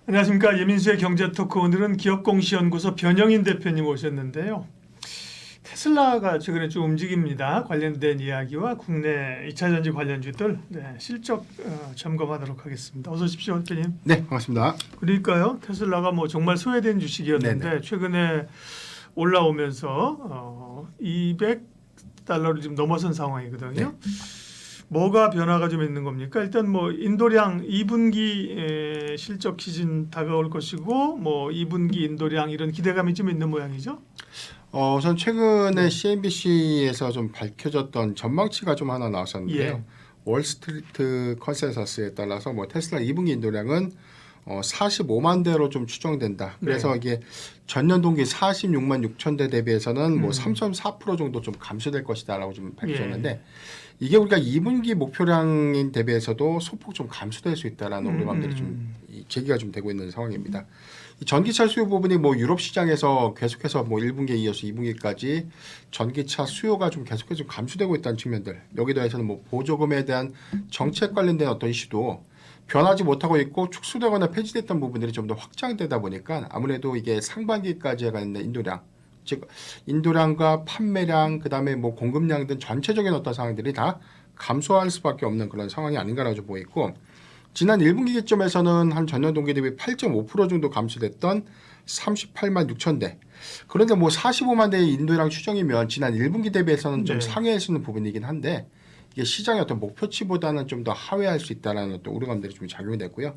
안녕하십니까. 예민수의 경제토크. 오늘은 기업공시연구소 변영인 대표님 오셨는데요. 테슬라가 최근에 좀 움직입니다. 관련된 이야기와 국내 2차전지 관련주들 실적 점검하도록 하겠습니다. 어서 오십시오, 대표님. 네, 반갑습니다. 그러니까요. 테슬라가 뭐 정말 소외된 주식이었는데 네네. 최근에 올라오면서 200달러를 지금 넘어선 상황이거든요. 네. 뭐가 변화가 좀 있는 겁니까? 일단 뭐 인도량 2분기 실적 시즌 다가올 것이고 뭐 2분기 인도량 이런 기대감이 좀 있는 모양이죠. 우선 최근에 CNBC에서 좀 밝혀졌던 전망치가 좀 하나 나왔었는데요. 예. 월스트리트 컨센서스에 따라서 뭐 테슬라 2분기 인도량은 45만 대로 좀 추정된다. 그래서 네. 이게 전년 동기 46만 6천 대 대비해서는 뭐 3.4% 정도 좀 감소될 것이다라고 좀 밝혀졌는데 이게 우리가 2분기 목표량인 대비해서도 소폭 좀 감소될 수 있다라는 우려감들이 좀 제기가 좀 되고 있는 상황입니다. 이 전기차 수요 부분이 뭐 유럽 시장에서 계속해서 뭐 1분기에 이어서 2분기까지 전기차 수요가 좀 계속해서 좀 감소되고 있다는 측면들, 여기 더해서는 뭐 보조금에 대한 정책 관련된 어떤 이슈도 변하지 못하고 있고 축소되거나 폐지됐던 부분들이 좀 더 확장되다 보니까 아무래도 이게 상반기까지에 관련된 인도량, 즉 인도량과 판매량, 그다음에 뭐 공급량 등 전체적인 어떤 상황들이 다 감소할 수밖에 없는 그런 상황이 아닌가라고 좀 보이고, 지난 1분기 기점에서는 한 전년 동기 대비 8.5% 정도 감소됐던 38만 6천 대. 그런데 뭐 45만 대의 인도량 추정이면 지난 1분기 대비해서는 좀 네. 상회할 수 있는 부분이긴 한데 이게 시장의 어떤 목표치보다는 좀 더 하회할 수 있다라는 어떤 우려감들이 좀 작용이 됐고요.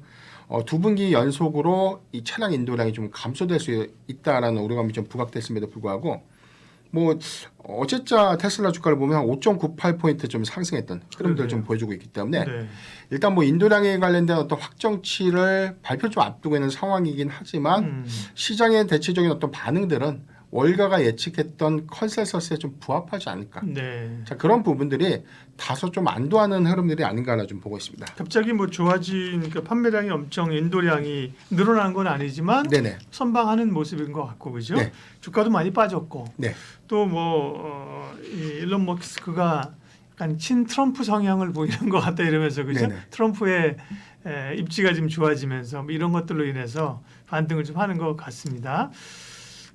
두 분기 연속으로 이 차량 인도량이 좀 감소될 수 있다라는 우려감이 좀 부각됐음에도 불구하고 뭐 어쨌자 테슬라 주가를 보면 한 5.98포인트 좀 상승했던 흐름들을 좀 보여주고 있기 때문에 네. 일단 뭐 인도량에 관련된 어떤 확정치를 발표 좀 앞두고 있는 상황이긴 하지만 시장의 대체적인 어떤 반응들은 월가가 예측했던 컨센서스에 좀 부합하지 않을까. 네. 자, 그런 부분들이 다소 좀 안도하는 흐름들이 아닌가라 좀 보고 있습니다. 갑자기 뭐 좋아진 그러니까 판매량이 엄청 인도량이 늘어난 건 아니지만 네네. 선방하는 모습인 것 같고 그죠? 네. 주가도 많이 빠졌고 네. 또 뭐 일론 머스크가 약간 친 트럼프 성향을 보이는 것 같다 이러면서 그죠? 네네. 트럼프의 입지가 좀 좋아지면서 뭐 이런 것들로 인해서 반등을 좀 하는 것 같습니다.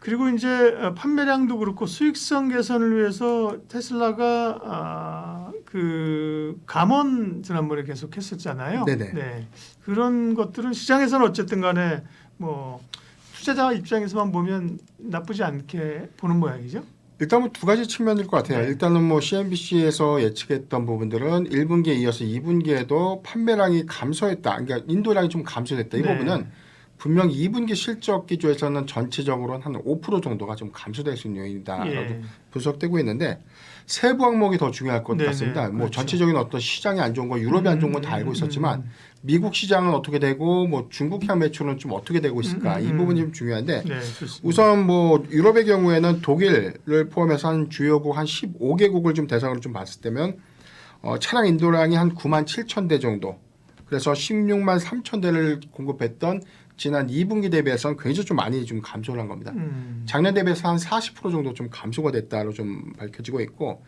그리고 이제 판매량도 그렇고 수익성 개선을 위해서 테슬라가 그 감원 지난번에 계속 했었잖아요. 네네. 네. 그런 것들은 시장에서는 어쨌든 간에 뭐 투자자 입장에서만 보면 나쁘지 않게 보는 모양이죠. 일단 뭐 두 가지 측면일 것 같아요. 네. 일단은 뭐 CNBC에서 예측했던 부분들은 1분기에 이어서 2분기에도 판매량이 감소했다. 그러니까 인도량이 좀 감소됐다. 이 네. 부분은 분명 2분기 실적 기조에서는 전체적으로는 한 5% 정도가 좀 감소될 수 있는 요인이다라고 예. 분석되고 있는데 세부 항목이 더 중요할 것 네네, 같습니다. 뭐 그렇죠. 전체적인 어떤 시장이 안 좋은 거, 유럽이 안 좋은 건 다 알고 있었지만 미국 시장은 어떻게 되고 뭐 중국향 매출은 좀 어떻게 되고 있을까 이 부분이 좀 중요한데 네, 좋습니다. 우선 뭐 유럽의 경우에는 독일을 포함해서 한 주요국 한 15개국을 좀 대상으로 좀 봤을 때면 차량 인도량이 한 9만 7천 대 정도. 그래서 16만 3천 대를 공급했던 지난 2분기 대비해서는 굉장히 좀 많이 좀 감소를 한 겁니다. 작년 대비해서 한 40% 정도 좀 감소가 됐다로 좀 밝혀지고 있고,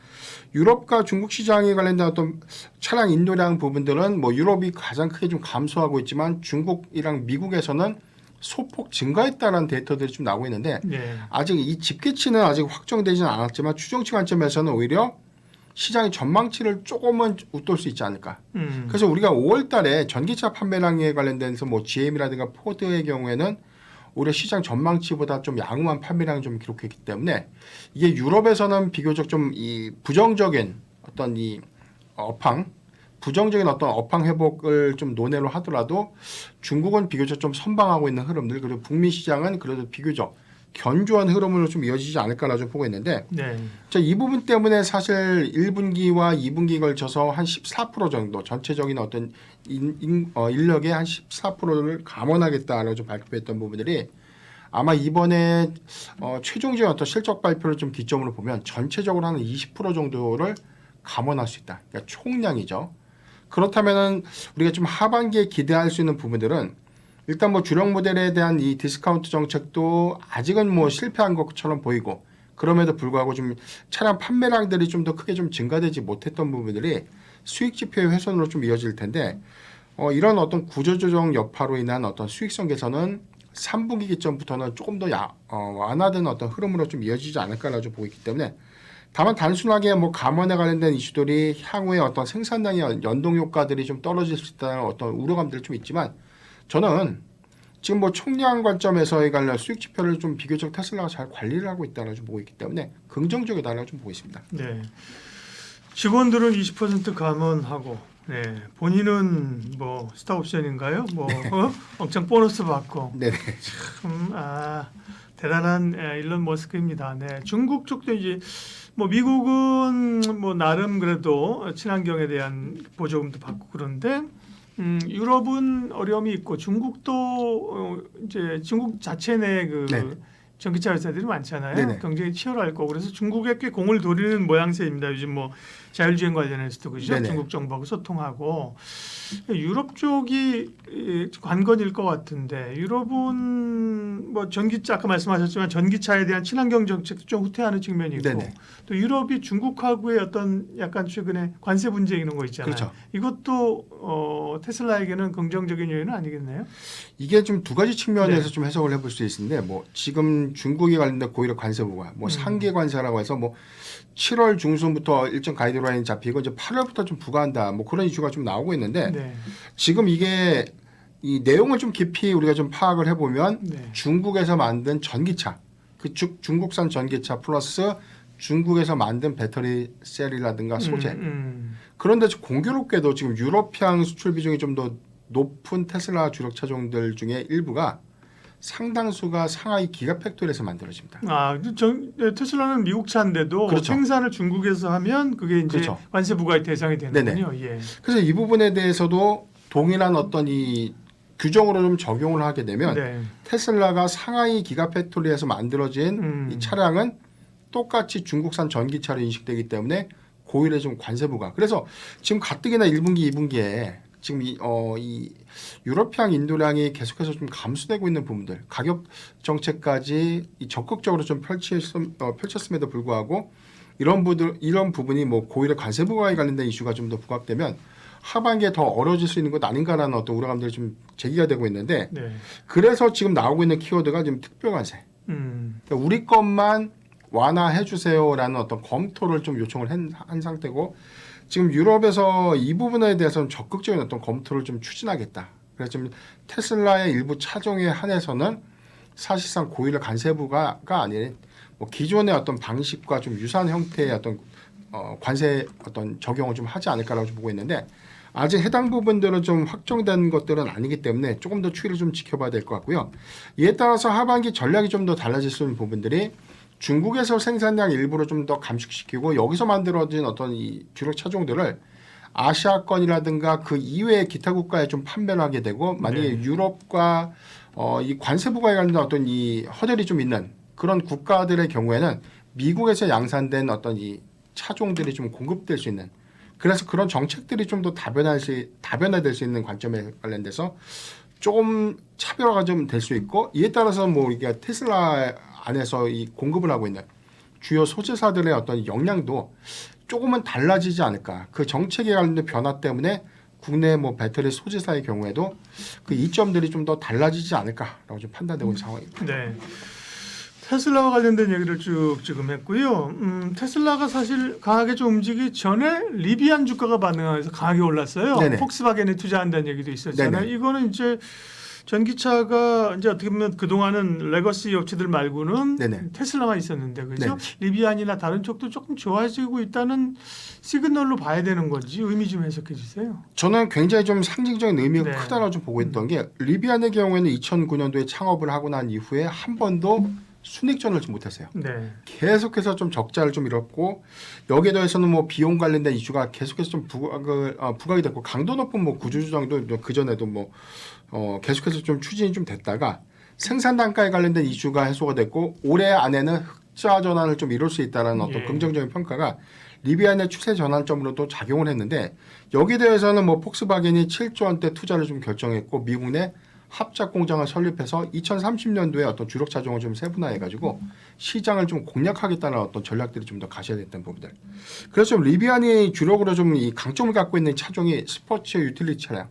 유럽과 중국 시장에 관련된 어떤 차량 인도량 부분들은 뭐 유럽이 가장 크게 좀 감소하고 있지만 중국이랑 미국에서는 소폭 증가했다는 데이터들이 좀 나오고 있는데 네. 아직 이 집계치는 아직 확정되지는 않았지만 추정치 관점에서는 오히려 시장의 전망치를 조금은 웃돌 수 있지 않을까. 그래서 우리가 5월 달에 전기차 판매량에 관련돼서 뭐 GM이라든가 포드의 경우에는 오히려 시장 전망치보다 좀 양호한 판매량을 좀 기록했기 때문에 이게 유럽에서는 비교적 좀 이 부정적인 어떤 이 부정적인 어떤 업황 회복을 좀 논의로 하더라도 중국은 비교적 좀 선방하고 있는 흐름들, 그리고 북미 시장은 그래도 비교적 견조한 흐름으로 좀 이어지지 않을까라 좀 보고 있는데 네. 자, 이 부분 때문에 사실 1분기와 2분기 걸쳐서 한 14% 정도 전체적인 어떤 인력의 한 14%를 감원하겠다라고 좀 발표했던 부분들이 아마 이번에 최종적인 어떤 실적 발표를 좀 기점으로 보면 전체적으로 한 20% 정도를 감원할 수 있다. 그러니까 총량이죠. 그렇다면은 우리가 좀 하반기에 기대할 수 있는 부분들은 일단 뭐 주력 모델에 대한 이 디스카운트 정책도 아직은 뭐 실패한 것처럼 보이고, 그럼에도 불구하고 좀 차량 판매량들이 좀 더 크게 좀 증가되지 못했던 부분들이 수익 지표의 훼손으로 좀 이어질 텐데 이런 어떤 구조조정 여파로 인한 어떤 수익성 개선은 3분기 기점부터는 조금 더 완화된 어떤 흐름으로 좀 이어지지 않을까라고 보고 있기 때문에 다만 단순하게 뭐 감원에 관련된 이슈들이 향후에 어떤 생산량의 연동 효과들이 좀 떨어질 수 있다는 어떤 우려감들이 좀 있지만 저는 지금 뭐 총량 관점에서의 관련 수익 지표를 좀 비교적 테슬라가 잘 관리를 하고 있다고 좀 보고 있기 때문에 긍정적이다라고 좀 보고 있습니다. 네. 직원들은 20% 감원하고, 네. 본인은 뭐 스톡옵션인가요? 뭐 엄청 보너스 받고, 네네. 대단한 일론 머스크입니다. 네. 중국 쪽도 이제 뭐 미국은 뭐 나름 그래도 친환경에 대한 보조금도 받고 그런데 유럽은 어려움이 있고 중국도 이제 중국 자체 내 그 네. 전기차 회사들이 많잖아요. 네네. 경쟁이 치열할 거고 그래서 중국에 꽤 공을 들이는 모양새입니다. 요즘 뭐 자율주행 관련해서도 그죠? 네네. 중국 정부하고 소통하고 유럽 쪽이 관건일 것 같은데 유럽은 뭐 전기차 아까 말씀하셨지만 전기차에 대한 친환경 정책도 좀 후퇴하는 측면이 있고 네네. 또 유럽이 중국하고의 어떤 약간 최근에 관세 분쟁 이런 거 있잖아요. 그렇죠. 이것도 테슬라에게는 긍정적인 요인은 아니겠네요. 이게 좀 두 가지 측면에서 네. 좀 해석을 해볼 수 있는데 뭐 지금 중국에 관련된 고위력 관세 부과, 뭐 상계 관세라고 해서 뭐 7월 중순부터 일정 가이드라인 잡히고 이제 8월부터 좀 부과한다, 뭐 그런 이슈가 좀 나오고 있는데 네. 지금 이게 이 내용을 좀 깊이 우리가 좀 파악을 해보면 네. 중국에서 만든 전기차, 그 중국산 전기차 플러스 중국에서 만든 배터리 셀이라든가 소재. 그런데 공교롭게도 지금 유럽향 수출 비중이 좀 더 높은 테슬라 주력 차종들 중에 일부가 상당수가 상하이 기가팩토리에서 만들어집니다. 테슬라는 미국 차인데도 그렇죠. 생산을 중국에서 하면 그게 이제 그렇죠. 관세 부과의 대상이 되는군요. 예. 그래서 이 부분에 대해서도 동일한 어떤 이 규정으로 좀 적용을 하게 되면 네. 테슬라가 상하이 기가팩토리에서 만들어진 이 차량은 똑같이 중국산 전기차로 인식되기 때문에 고일에 좀 관세 부과. 그래서 지금 가뜩이나 1분기, 2분기에 지금 이 유럽향 인도량이 계속해서 좀 감소되고 있는 부분들, 가격 정책까지 적극적으로 좀 펼쳤음에도 불구하고 이런 부분이 뭐 고일의 관세 부과에 관련된 이슈가 좀 더 부각되면 하반기에 더 어려워질 수 있는 것 아닌가라는 어떤 우려감들이 좀 제기가 되고 있는데 네. 그래서 지금 나오고 있는 키워드가 지금 특별관세. 그러니까 우리 것만 완화해 주세요라는 어떤 검토를 좀 요청을 한 상태고 지금 유럽에서 이 부분에 대해서는 적극적인 어떤 검토를 좀 추진하겠다. 그래서 지금 테슬라의 일부 차종에 한해서는 사실상 고율의 관세부가 아닌 뭐 기존의 어떤 방식과 좀 유사한 형태의 어떤 관세 어떤 적용을 좀 하지 않을까라고 좀 보고 있는데 아직 해당 부분들은 좀 확정된 것들은 아니기 때문에 조금 더 추이를 좀 지켜봐야 될 것 같고요. 이에 따라서 하반기 전략이 좀 더 달라질 수 있는 부분들이 중국에서 생산량 일부를 좀 더 감축시키고 여기서 만들어진 어떤 이 주력 차종들을 아시아권이라든가 그 이외의 기타 국가에 좀 판매를 하게 되고 만약에 유럽과 이 관세 부과에 관련된 어떤 이 허들이 좀 있는 그런 국가들의 경우에는 미국에서 양산된 어떤 이 차종들이 좀 공급될 수 있는 그래서 그런 정책들이 좀 더 다변화될 수 있는 관점에 관련돼서 조금 차별화가 좀 될 수 있고 이에 따라서 뭐 이게 테슬라 안에서 이 공급을 하고 있는 주요 소재사들의 어떤 역량도 조금은 달라지지 않을까. 그 정책에 관련된 변화 때문에 국내 뭐 배터리 소재사의 경우에도 그 이점들이 좀 더 달라지지 않을까라고 좀 판단되고 있는 상황입니다. 네. 테슬라와 관련된 얘기를 쭉 지금 했고요. 테슬라가 사실 강하게 좀 움직이기 전에 리비안 주가가 반응하면서 강하게 올랐어요. 네네. 폭스바겐에 투자한다는 얘기도 있었잖아요. 네네. 이거는 이제 전기차가 이제 어떻게 보면 그동안은 레거시 업체들 말고는 네네. 테슬라만 있었는데 그죠? 네네. 리비안이나 다른 쪽도 조금 좋아지고 있다는 시그널로 봐야 되는 건지 의미 좀 해석해 주세요. 저는 굉장히 좀 상징적인 의미가 네. 크다고 좀 보고 있던 게 리비안의 경우에는 2009년도에 창업을 하고 난 이후에 한 번도 순익전을 좀 못했어요. 네. 계속해서 좀 적자를 좀 잃었고 여기에 더해서는 뭐 비용 관련된 이슈가 계속해서 좀 부각이 됐고 강도 높은 뭐 구조조정도 그 전에도 뭐 계속해서 좀 추진이 좀 됐다가 생산 단가에 관련된 이슈가 해소가 됐고 올해 안에는 흑자 전환을 좀 이룰 수 있다는 어떤 긍정적인 평가가 리비안의 추세 전환점으로도 작용을 했는데 여기에 대해서는 뭐 폭스바겐이 7조 원대 투자를 좀 결정했고 미국 내 합작 공장을 설립해서 2030년도에 어떤 주력 차종을 좀 세분화해가지고 시장을 좀 공략하겠다는 어떤 전략들이 좀 더 가셔야 됐던 부분들. 그래서 좀 리비안이 주력으로 좀 이 강점을 갖고 있는 차종이 스포츠 유틸리티 차량,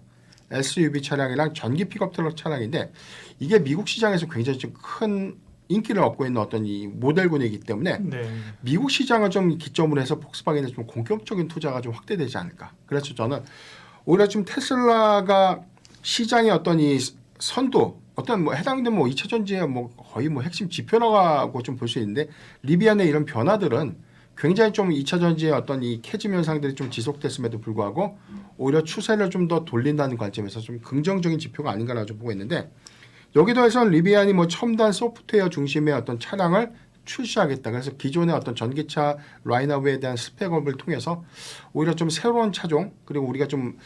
SUV 차량이랑 전기 픽업 트럭 차량인데 이게 미국 시장에서 굉장히 좀 큰 인기를 얻고 있는 어떤 이 모델군이기 때문에 네. 미국 시장을 좀 기점으로 해서 폭스바겐에 좀 공격적인 투자가 좀 확대되지 않을까. 그래서 저는 오히려 지금 테슬라가 시장의 어떤 이 선도 어떤 뭐 해당되는 뭐 2차 전지의 뭐 거의 뭐 핵심 지표라고 좀 볼 수 있는데 리비안의 이런 변화들은 굉장히 좀 2차 전지의 어떤 이 캐즘 현상들이 좀 지속됐음에도 불구하고 오히려 추세를 좀 더 돌린다는 관점에서 좀 긍정적인 지표가 아닌가라고 좀 보고 있는데 여기 더해서 리비안이 뭐 첨단 소프트웨어 중심의 어떤 차량을 출시하겠다. 그래서 기존의 어떤 전기차 라인업에 대한 스펙업을 통해서 오히려 좀 새로운 차종 그리고 우리가 좀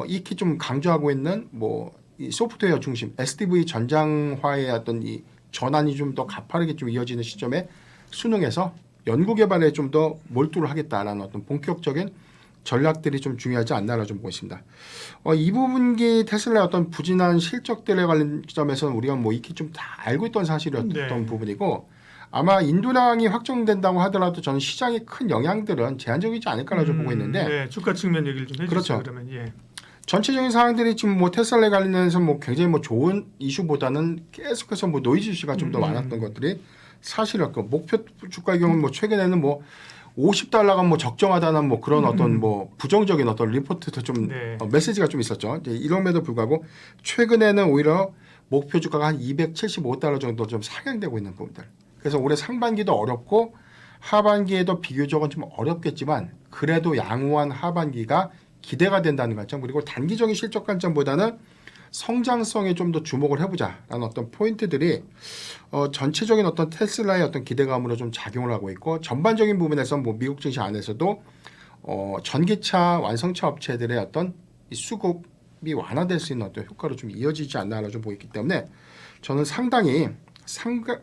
익히 좀 강조하고 있는 뭐 이 소프트웨어 중심 SDV 전장화의 어떤 이 전환이 좀 더 가파르게 좀 이어지는 시점에 순응해서 연구 개발에 좀 더 몰두를 하겠다라는 어떤 본격적인 전략들이 좀 중요하지 않나라 좀 보고 있습니다. 2분기 테슬라의 어떤 부진한 실적들에 관련 점에서는 우리가 뭐 익히 좀 다 알고 있던 사실이었던 네. 부분이고 아마 인도량이 확정된다고 하더라도 저는 시장의 큰 영향들은 제한적이지 않을까라 좀 보고 있는데 네, 주가 측면 얘기를 좀 해주세요. 그렇죠. 그러면 예. 전체적인 상황들이 지금 뭐 테슬라에 관련해서 뭐 굉장히 뭐 좋은 이슈보다는 계속해서 뭐 노이즈 이슈가 좀 더 많았던 것들이 사실이었고 목표 주가의 경우는 뭐 최근에는 뭐 $50가 뭐 적정하다는 뭐 그런 어떤 뭐 부정적인 어떤 리포트도 좀 네. 메시지가 좀 있었죠. 이제 이럼에도 불구하고 최근에는 오히려 목표 주가가 한 $275 정도 좀 상향되고 있는 부분들. 그래서 올해 상반기도 어렵고 하반기에도 비교적은 좀 어렵겠지만 그래도 양호한 하반기가 기대가 된다는 관점 그리고 단기적인 실적 관점보다는 성장성에 좀 더 주목을 해보자라는 어떤 포인트들이 전체적인 어떤 테슬라의 어떤 기대감으로 좀 작용을 하고 있고 전반적인 부분에서 뭐 미국 증시 안에서도 전기차 완성차 업체들의 어떤 이 수급이 완화될 수 있는 어떤 효과로 좀 이어지지 않나라 좀 보이기 때문에 저는 상당히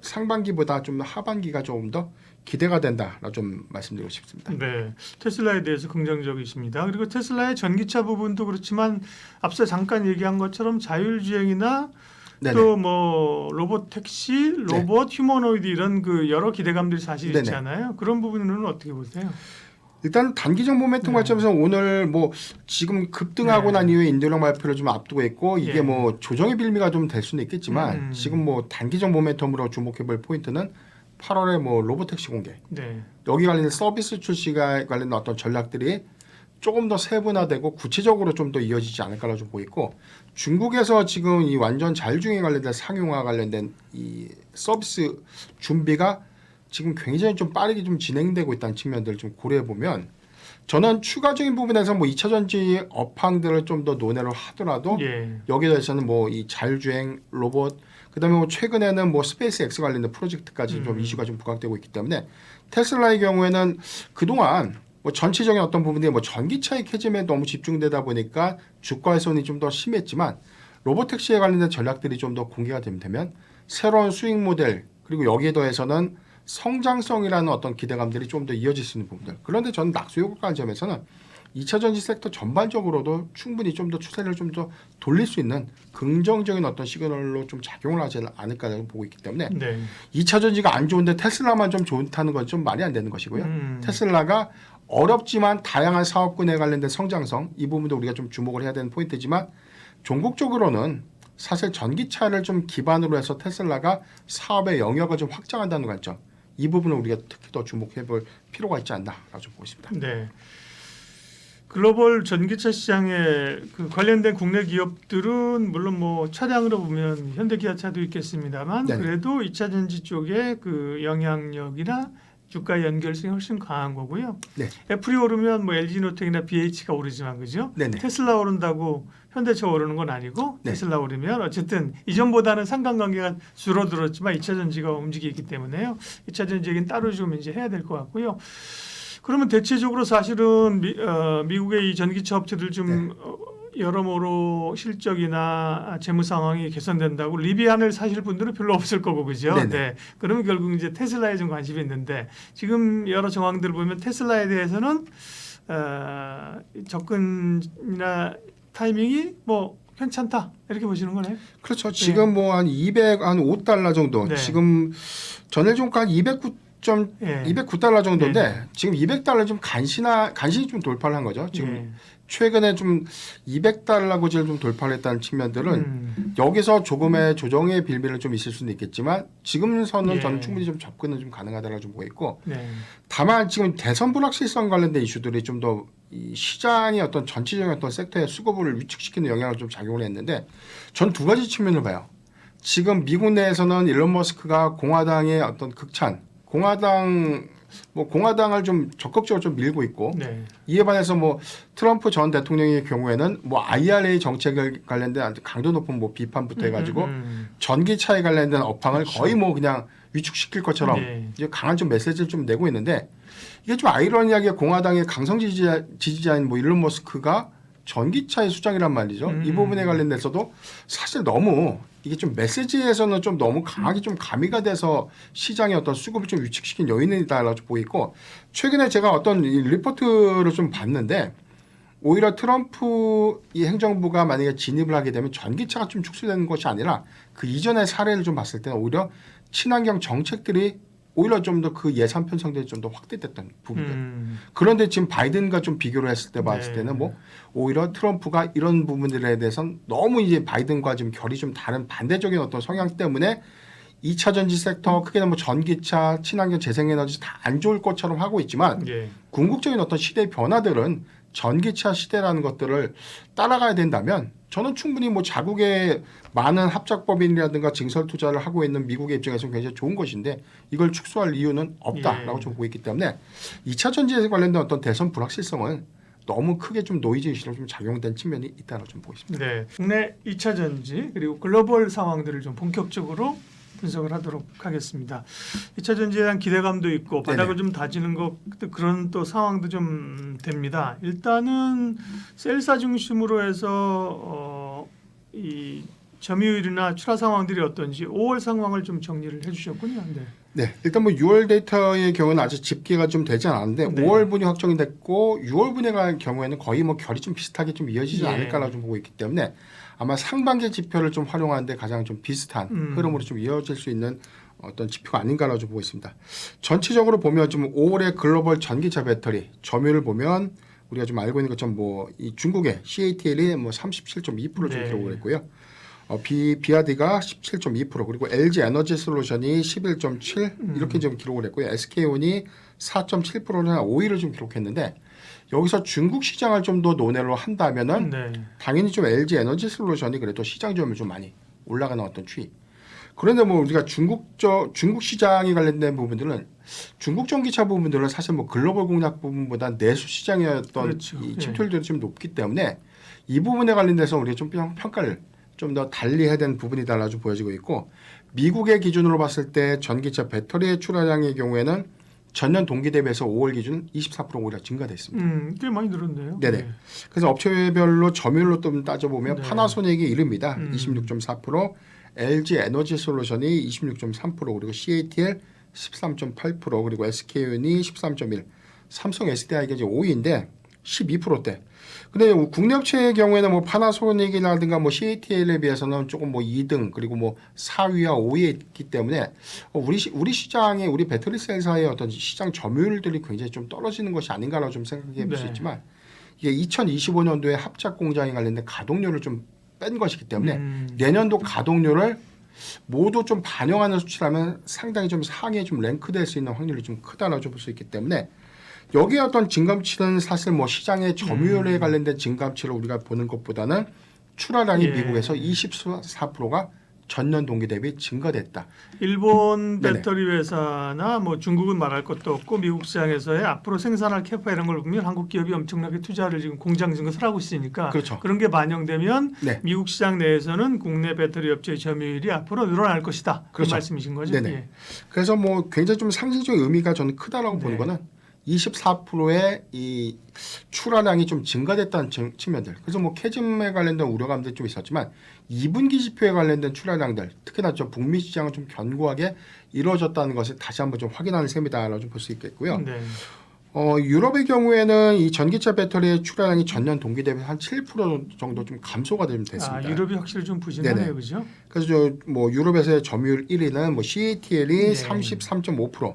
상반기보다 좀 하반기가 조금 더 기대가 된다라고 좀 말씀드리고 싶습니다. 네, 테슬라에 대해서 긍정적이십니다. 그리고 테슬라의 전기차 부분도 그렇지만 앞서 잠깐 얘기한 것처럼 자율주행이나 네네. 또 뭐 로봇 택시, 로봇, 휴머노이드 이런 그 여러 기대감들이 사실 네네. 있잖아요. 그런 부분은 어떻게 보세요? 일단 단기적 모멘텀 관점에서 오늘 뭐 지금 급등하고 난 이후에 인도량 발표를 좀 앞두고 있고 이게 예. 뭐 조정의 빌미가 좀 될 수는 있겠지만 지금 뭐 단기적 모멘텀으로 주목해볼 포인트는 8월에 뭐 로보택시 공개 네, 여기 관련된 서비스 출시가 관련된 어떤 전략들이 조금 더 세분화되고 구체적으로 좀 더 이어지지 않을까라 좀 보이고 중국에서 지금 이 완전 자율주행 관련된 상용화 관련된 이 서비스 준비가 지금 굉장히 좀 빠르게 좀 진행되고 있다는 측면들을 좀 고려해 보면 저는 추가적인 부분에서 뭐 2차 전지 업황들을 좀 더 논의를 하더라도 예, 여기에 대해서는 뭐 이 자율주행 로봇 그다음에 뭐 최근에는 뭐 스페이스 X 관련된 프로젝트까지 좀 이슈가 좀 부각되고 있기 때문에 테슬라의 경우에는 그동안 뭐 전체적인 어떤 부분들이 뭐 전기차의 캐즘에 너무 집중되다 보니까 주가 훼손이 좀 더 심했지만 로보택시에 관련된 전략들이 좀 더 공개가 되면 새로운 수익 모델 그리고 여기에 더해서는 성장성이라는 어떤 기대감들이 좀 더 이어질 수 있는 부분들. 그런데 저는 낙수 효과라는 점에서는 2차 전지 섹터 전반적으로도 충분히 좀 더 추세를 좀 더 돌릴 수 있는 긍정적인 어떤 시그널로 좀 작용을 하지 않을까라고 보고 있기 때문에 네, 2차 전지가 안 좋은데 테슬라만 좀 좋다는 건 좀 말이 안 되는 것이고요. 테슬라가 어렵지만 다양한 사업군에 관련된 성장성 이 부분도 우리가 좀 주목을 해야 되는 포인트지만 종국적으로는 사실 전기차를 좀 기반으로 해서 테슬라가 사업의 영역을 좀 확장한다는 관점 이 부분을 우리가 특히 더 주목해 볼 필요가 있지 않나라고 좀 보고 있습니다. 네. 글로벌 전기차 시장에 그 관련된 국내 기업들은 물론 뭐 차량으로 보면 현대기아차도 있겠습니다만 네네. 그래도 2차 전지 쪽에 그 영향력이나 주가 연결성이 훨씬 강한 거고요. 네. 애플이 오르면 뭐 LG노텍이나 BH가 오르지만 그죠? 네네. 테슬라 오른다고 현대차 오르는 건 아니고 네. 테슬라 오르면 어쨌든 이전보다는 상관관계가 줄어들었지만 2차 전지가 움직이기 때문에요. 2차 전지 얘기는 따로 좀 이제 해야 될 것 같고요. 그러면 대체적으로 사실은 미국의 이 전기차 업체들 좀 여러모로 실적이나 재무 상황이 개선된다고 리비안을 사실 분들은 별로 없을 거고 그죠? 네네. 네. 그러면 결국 이제 테슬라에 좀 관심이 있는데 지금 여러 정황들을 보면 테슬라에 대해서는 접근이나 타이밍이 뭐 괜찮다 이렇게 보시는 거네요. 그렇죠. 지금 뭐 한 $205 정도 네. 지금 전일 종가 한 예. 209달러 정도인데 네네. 지금 200달러 좀 간신히 좀 돌파를 한 거죠. 지금 예. 최근에 좀 200달러 고지를 좀 돌파를 했다는 측면들은 여기서 조금의 조정의 빌미는 좀 있을 수는 있겠지만 지금서는 예. 저는 충분히 좀 접근은 좀 가능하다고 좀 보고 있고 네. 다만 지금 대선 불확실성 관련된 이슈들이 좀 더 이 시장의 어떤 전체적인 어떤 섹터의 수급을 위축시키는 영향을 좀 작용을 했는데 전 두 가지 측면을 봐요. 지금 미국 내에서는 일론 머스크가 공화당의 어떤 극찬, 공화당을 좀 적극적으로 좀 밀고 있고 네. 이에 반해서 뭐 트럼프 전 대통령의 경우에는 뭐 IRA 정책을 관련된 아주 강도 높은 뭐 비판부터 해가지고 전기차에 관련된 업황을 그렇죠. 거의 뭐 그냥 위축시킬 것처럼 네. 이제 강한 좀 메시지를 좀 내고 있는데 이게 좀 아이러니하게 공화당의 강성 지지자인 뭐 일론 머스크가 전기차의 수장이란 말이죠. 이 부분에 관련돼서도 사실 너무 이게 좀 메시지에서는 좀 너무 강하게 좀 가미가 돼서 시장의 어떤 수급을 좀 위축시킨 요인이다라고 보이고 최근에 제가 어떤 이 리포트를 좀 봤는데 오히려 트럼프 이 행정부가 만약에 진입을 하게 되면 전기차가 좀 축소되는 것이 아니라 그 이전의 사례를 좀 봤을 때는 오히려 친환경 정책들이 오히려 좀 더 그 예산 편성들이 좀 더 확대됐던 부분들. 그런데 지금 바이든과 좀 비교를 했을 때 봤을 네. 때는 뭐 오히려 트럼프가 이런 부분들에 대해서는 너무 이제 바이든과 좀 결이 좀 다른 반대적인 어떤 성향 때문에 2차 전지 섹터 크게는 뭐 전기차, 친환경 재생에너지 다 안 좋을 것처럼 하고 있지만 예. 궁극적인 어떤 시대의 변화들은 전기차 시대라는 것들을 따라가야 된다면 저는 충분히 뭐 자국의 많은 합작법인이라든가 증설 투자를 하고 있는 미국의 입장에서는 굉장히 좋은 것인데 이걸 축소할 이유는 없다라고 예. 좀 보고 있기 때문에 2차 전지에 관련된 어떤 대선 불확실성은 너무 크게 좀 노이즈 이슈로 좀 작용된 측면이 있다고 좀 보고 있습니다. 네. 국내 2차 전지 그리고 글로벌 상황들을 좀 본격적으로 분석을 하도록 하겠습니다. 2차 전지에 대한 기대감도 있고 바닥을 좀 다지는 것 그런 또 상황도 좀 됩니다. 일단은 셀사 중심으로 해서 이 점유율이나 출하 상황들이 어떤지 5월 상황을 좀 정리를 해주셨군요. 네. 네, 일단 뭐 6월 데이터의 경우는 아직 집계가 좀 되지 않았는데 네. 5월 분이 확정이 됐고 6월 분에 관한 경우에는 거의 뭐 결이 좀 비슷하게 좀 이어지지 예. 않을까라고 좀 보고 있기 때문에 아마 상반기 지표를 좀 활용하는데 가장 좀 비슷한 흐름으로 좀 이어질 수 있는 어떤 지표가 아닌가라고 좀 보고 있습니다. 전체적으로 보면 지금 5월의 글로벌 전기차 배터리 점유율을 보면 우리가 좀 알고 있는 것처럼 뭐 이 중국의 CATL이 뭐 37.2% 좀 네. 기록을 했고요. 비아디가 17.2% 그리고 LG 에너지 솔루션이 11.7 이렇게 좀 기록을 했고요. SK온이 4.7%는 5위를 좀 기록했는데 여기서 중국 시장을 좀 더 논외로 한다면은 네. 당연히 좀 LG 에너지 솔루션이 그래도 시장 점유율 좀 많이 올라가는 어떤 추이. 그런데 뭐 우리가 중국 시장에 관련된 부분들은 중국 전기차 부분들은 사실 뭐 글로벌 공략 부분보다 내수 시장의 어떤 그렇죠. 이 예. 침투율도 좀 높기 때문에 이 부분에 관련돼서 우리가 좀 평가를 좀 더 달리 해야 되는 부분이다라고 좀 보여지고 있고 미국의 기준으로 봤을 때 전기차 배터리의 출하량의 경우에는 전년 동기 대비해서 5월 기준 24% 오히려 증가됐습니다. 꽤 많이 늘었네요. 네네. 네. 그래서 업체별로 점유율로 좀 따져보면 네. 파나소닉이 1위입니다. 26.4%, LG 에너지 솔루션이 26.3%, 그리고 CATL 13.8%, 그리고 SK온이 13.1%, 삼성 SDI가 이제 5위인데 12%대. 근데 국내 업체의 경우에는 뭐 파나소닉이라든가 뭐 CATL에 비해서는 조금 뭐 2등 그리고 뭐 4위와 5위에 있기 때문에 우리 시장의 우리 배터리 셀사의 어떤 시장 점유율들이 굉장히 좀 떨어지는 것이 아닌가라고 좀 생각해 볼 수 네. 있지만 이게 2025년도에 합작 공장에 관련된 가동률을 좀 뺀 것이기 때문에 내년도 가동률을 모두 좀 반영하는 수치라면 상당히 좀 상위에 좀 랭크될 수 있는 확률이 좀 크다라고 볼 수 있기 때문에 여기에 어떤 증감치는 사실 뭐 시장의 점유율에 관련된 증감치를 우리가 보는 것보다는 출하량이 예. 미국에서 24%가 전년 동기 대비 증가됐다. 일본 네네. 배터리 회사나 뭐 중국은 말할 것도 없고 미국 시장에서의 앞으로 생산할 캐파 이런 걸 보면 한국 기업이 엄청나게 투자를 지금 공장 증설을 하고 있으니까 그렇죠. 그런 게 반영되면 네. 미국 시장 내에서는 국내 배터리 업체의 점유율이 앞으로 늘어날 것이다. 그렇죠. 그 말씀이신 거죠? 네네. 예. 그래서 뭐 굉장히 좀 상징적인 의미가 저는 크다라고 네. 보는 거는 24%의 이 출하량이 좀 증가됐다는 측면들. 그래서 뭐 캐즘에 관련된 우려감들이 좀 있었지만 2분기 지표에 관련된 출하량들, 특히나 저 북미 시장은 좀 견고하게 이루어졌다는 것을 다시 한번 좀 확인하는 셈이다라고 좀 볼 수 있겠고요. 네. 유럽의 경우에는 이 전기차 배터리의 출하량이 전년 동기 대비 한 7% 정도 좀 감소가 좀 됐습니다. 유럽이 확실히 좀 부진하네요, 네네. 그죠? 그래서 저 뭐 유럽에서의 점유율 1위는 뭐 CATL이 네. 33.5%,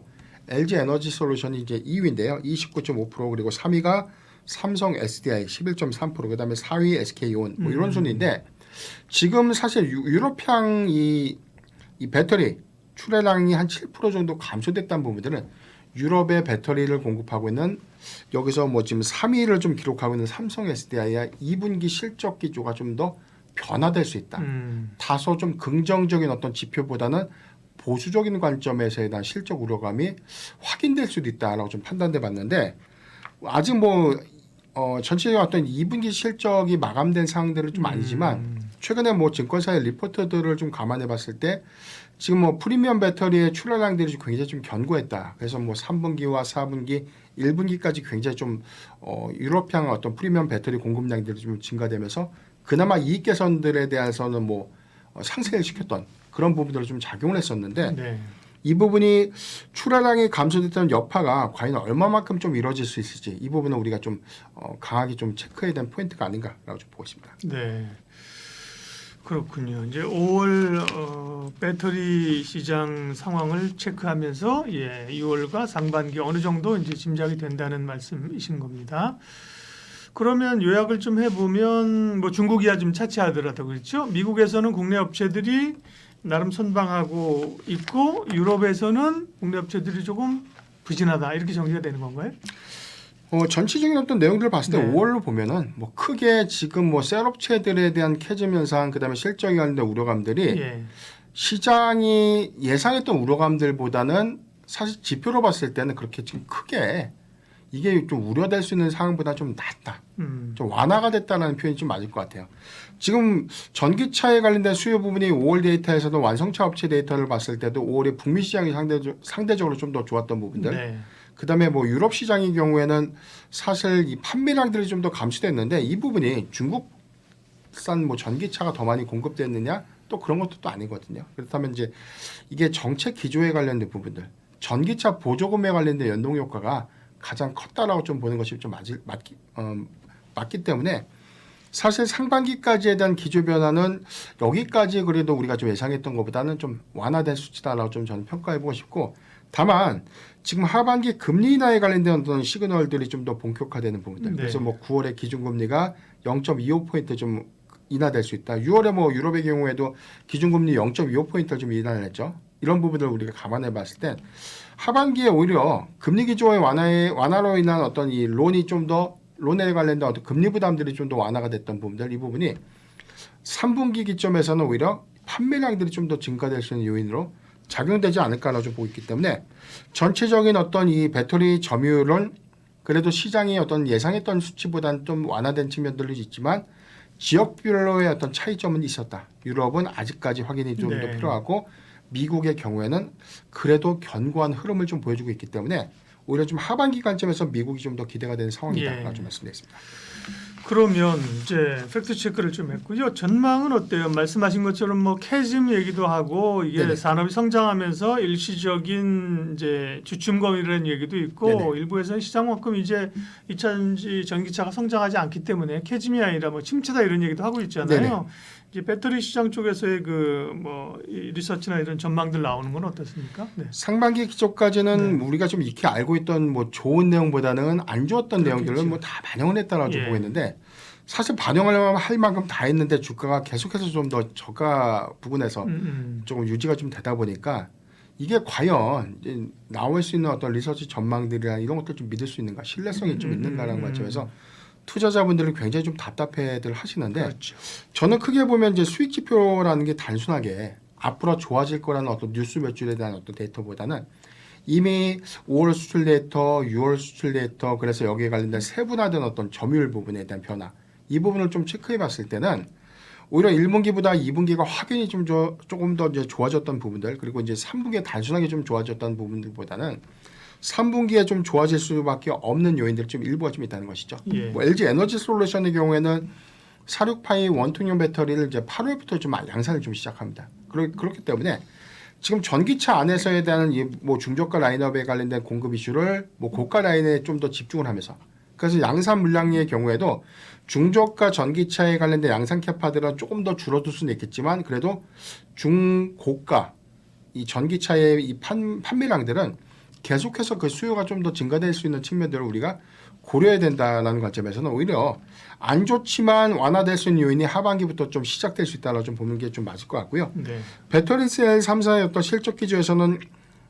LG 에너지 솔루션이 이제 2위인데요. 29.5% 그리고 3위가 삼성 SDI 11.3% 그다음에 4위 SK온 뭐 이런 순인데 지금 사실 유럽향 이 배터리 출하량이 한 7% 정도 감소됐다는 부분들은 유럽의 배터리를 공급하고 있는 여기서 뭐 지금 3위를 좀 기록하고 있는 삼성 SDI와 2분기 실적 기조가 좀 더 변화될 수 있다. 다소 좀 긍정적인 어떤 지표보다는 보수적인 관점에서에 대한 실적 우려감이 확인될 수도 있다라고 좀 판단돼 봤는데 아직 뭐 전체적인 어떤 2분기 실적이 마감된 상황들은 좀 아니지만 최근에 뭐 증권사의 리포트들을 좀 감안해 봤을 때 지금 뭐 프리미엄 배터리의 출하량들이 굉장히 좀 견고했다. 그래서 뭐 3분기와 4분기, 1분기까지 굉장히 좀 유럽향 어떤 프리미엄 배터리 공급량들이 좀 증가되면서 그나마 이익 개선들에 대해서는 뭐 상쇄를 시켰던 그런 부분들을 좀 작용을 했었는데 네. 이 부분이 출하량이 감소됐던 여파가 과연 얼마만큼 좀 이루어질 수 있을지 이 부분은 우리가 좀 강하게 좀 체크해야 되는 포인트가 아닌가라고 좀 보고 있습니다. 네. 그렇군요. 이제 5월 배터리 시장 상황을 체크하면서 6월과 상반기 어느 정도 이제 짐작이 된다는 말씀이신 겁니다. 그러면 요약을 좀 해보면 뭐 중국이야 좀 차치하더라도 그렇죠. 미국에서는 국내 업체들이 나름 선방하고 있고 유럽에서는 국내 업체들이 조금 부진하다 이렇게 정리가 되는 건가요? 전체적인 어떤 내용들을 봤을 때 네. 5월로 보면은 뭐 크게 지금 뭐 셀업체들에 대한 캐즘 현상 그다음에 실적에 관련된 우려감들이 예. 시장이 예상했던 우려감들보다는 사실 지표로 봤을 때는 그렇게 지금 크게 이게 좀 우려될 수 있는 상황보다 좀 낮다. 좀 완화가 됐다는 표현이 좀 맞을 것 같아요. 지금 전기차에 관련된 수요 부분이 5월 데이터에서도 완성차 업체 데이터를 봤을 때도 5월에 북미 시장이 상대적으로 좀 더 좋았던 부분들. 네. 그다음에 뭐 유럽 시장의 경우에는 사실 이 판매량들이 좀 더 감소됐는데 이 부분이 중국산 뭐 전기차가 더 많이 공급됐느냐 또 그런 것도 또 아니거든요. 그렇다면 이제 이게 정책 기조에 관련된 부분들, 전기차 보조금에 관련된 연동 효과가 가장 컸다라고 좀 보는 것이 좀 맞기 때문에 사실 상반기까지에 대한 기조 변화는 여기까지 그래도 우리가 좀 예상했던 것보다는 좀 완화된 수치다라고 좀 저는 평가해보고 싶고 다만 지금 하반기 금리 인하에 관련된 어떤 시그널들이 좀 더 본격화되는 부분들. 네. 그래서 뭐 9월에 기준금리가 0.25포인트 좀 인하될 수 있다. 6월에 뭐 유럽의 경우에도 기준금리 0.25포인트를 좀 인하를 했죠. 이런 부분들을 우리가 감안해 봤을 때 하반기에 오히려 금리 기조의 완화로 인한 어떤 이 론이 좀 더 론에 관련된 어떤 금리 부담들이 좀 더 완화가 됐던 부분들 이 부분이 3분기 기점에서는 오히려 판매량들이 좀 더 증가될 수 있는 요인으로 작용되지 않을까라고 좀 보고 있기 때문에 전체적인 어떤 이 배터리 점유율은 그래도 시장이 어떤 예상했던 수치보다는 좀 완화된 측면들도 있지만 지역별로의 어떤 차이점은 있었다. 유럽은 아직까지 확인이 좀 더 네. 필요하고 미국의 경우에는 그래도 견고한 흐름을 좀 보여주고 있기 때문에 오히려 좀 하반기 관점에서 미국이 좀 더 기대가 되는 상황이다라고 좀 말씀드리겠습니다. 그러면 이제 팩트 체크를 좀 했고요. 전망은 어때요? 말씀하신 것처럼 뭐 캐즘 얘기도 하고 이게 네네. 산업이 성장하면서 일시적인 이제 주춤거리라는 얘기도 있고 네네. 일부에서는 시장만큼 이제 2차전지 전기차가 성장하지 않기 때문에 캐즘이 아니라 뭐 침체다 이런 얘기도 하고 있잖아요. 네네. 이제 배터리 시장 쪽에서의 그 뭐 리서치나 이런 전망들 나오는 건 어떻습니까? 네. 상반기 기초까지는 우리가 좀 익히 알고 있던 뭐 좋은 내용보다는 안 좋았던 그렇겠죠. 내용들을 뭐 다 반영을 했다라고 좀 예. 보고 있는데 사실 반영을 할 만큼 다 했는데 주가가 계속해서 좀 더 저가 부근에서 조금 유지가 좀 되다 보니까 이게 과연 이제 나올 수 있는 어떤 리서치 전망들이나 이런 것들 좀 믿을 수 있는가 신뢰성이 좀 있는가라는 관점에서 투자자분들은 굉장히 좀 답답해들 하시는데 그렇죠. 저는 크게 보면 이제 수익 지표라는 게 단순하게 앞으로 좋아질 거라는 어떤 뉴스 매출에 대한 어떤 데이터보다는 이미 5월 수출 데이터, 6월 수출 데이터 그래서 여기에 관련된 세분화된 어떤 점유율 부분에 대한 변화 이 부분을 좀 체크해 봤을 때는 오히려 1분기보다 2분기가 확연히 좀 조금 더 이제 좋아졌던 부분들 그리고 이제 3분기에 단순하게 좀 좋아졌던 부분들보다는 3분기에 좀 좋아질 수밖에 없는 요인들이 좀 일부가 좀 있다는 것이죠. 예. 뭐 LG 에너지 솔루션의 경우에는 46파이 원통형 배터리를 이제 8월부터 좀 양산을 좀 시작합니다. 그렇기 때문에 지금 전기차 안에서에 대한 이 뭐 중저가 라인업에 관련된 공급 이슈를 뭐 고가 라인에 좀 더 집중을 하면서 그래서 양산 물량의 경우에도 중저가 전기차에 관련된 양산 캐파들은 조금 더 줄어들 수는 있겠지만 그래도 중고가 이 전기차의 이 판매량들은 계속해서 그 수요가 좀 더 증가될 수 있는 측면들을 우리가 고려해야 된다는 관점에서는 오히려 안 좋지만 완화될 수 있는 요인이 하반기부터 좀 시작될 수 있다라고 좀 보는 게 좀 맞을 것 같고요. 네. 배터리셀 3사의 어떤 실적 기조에서는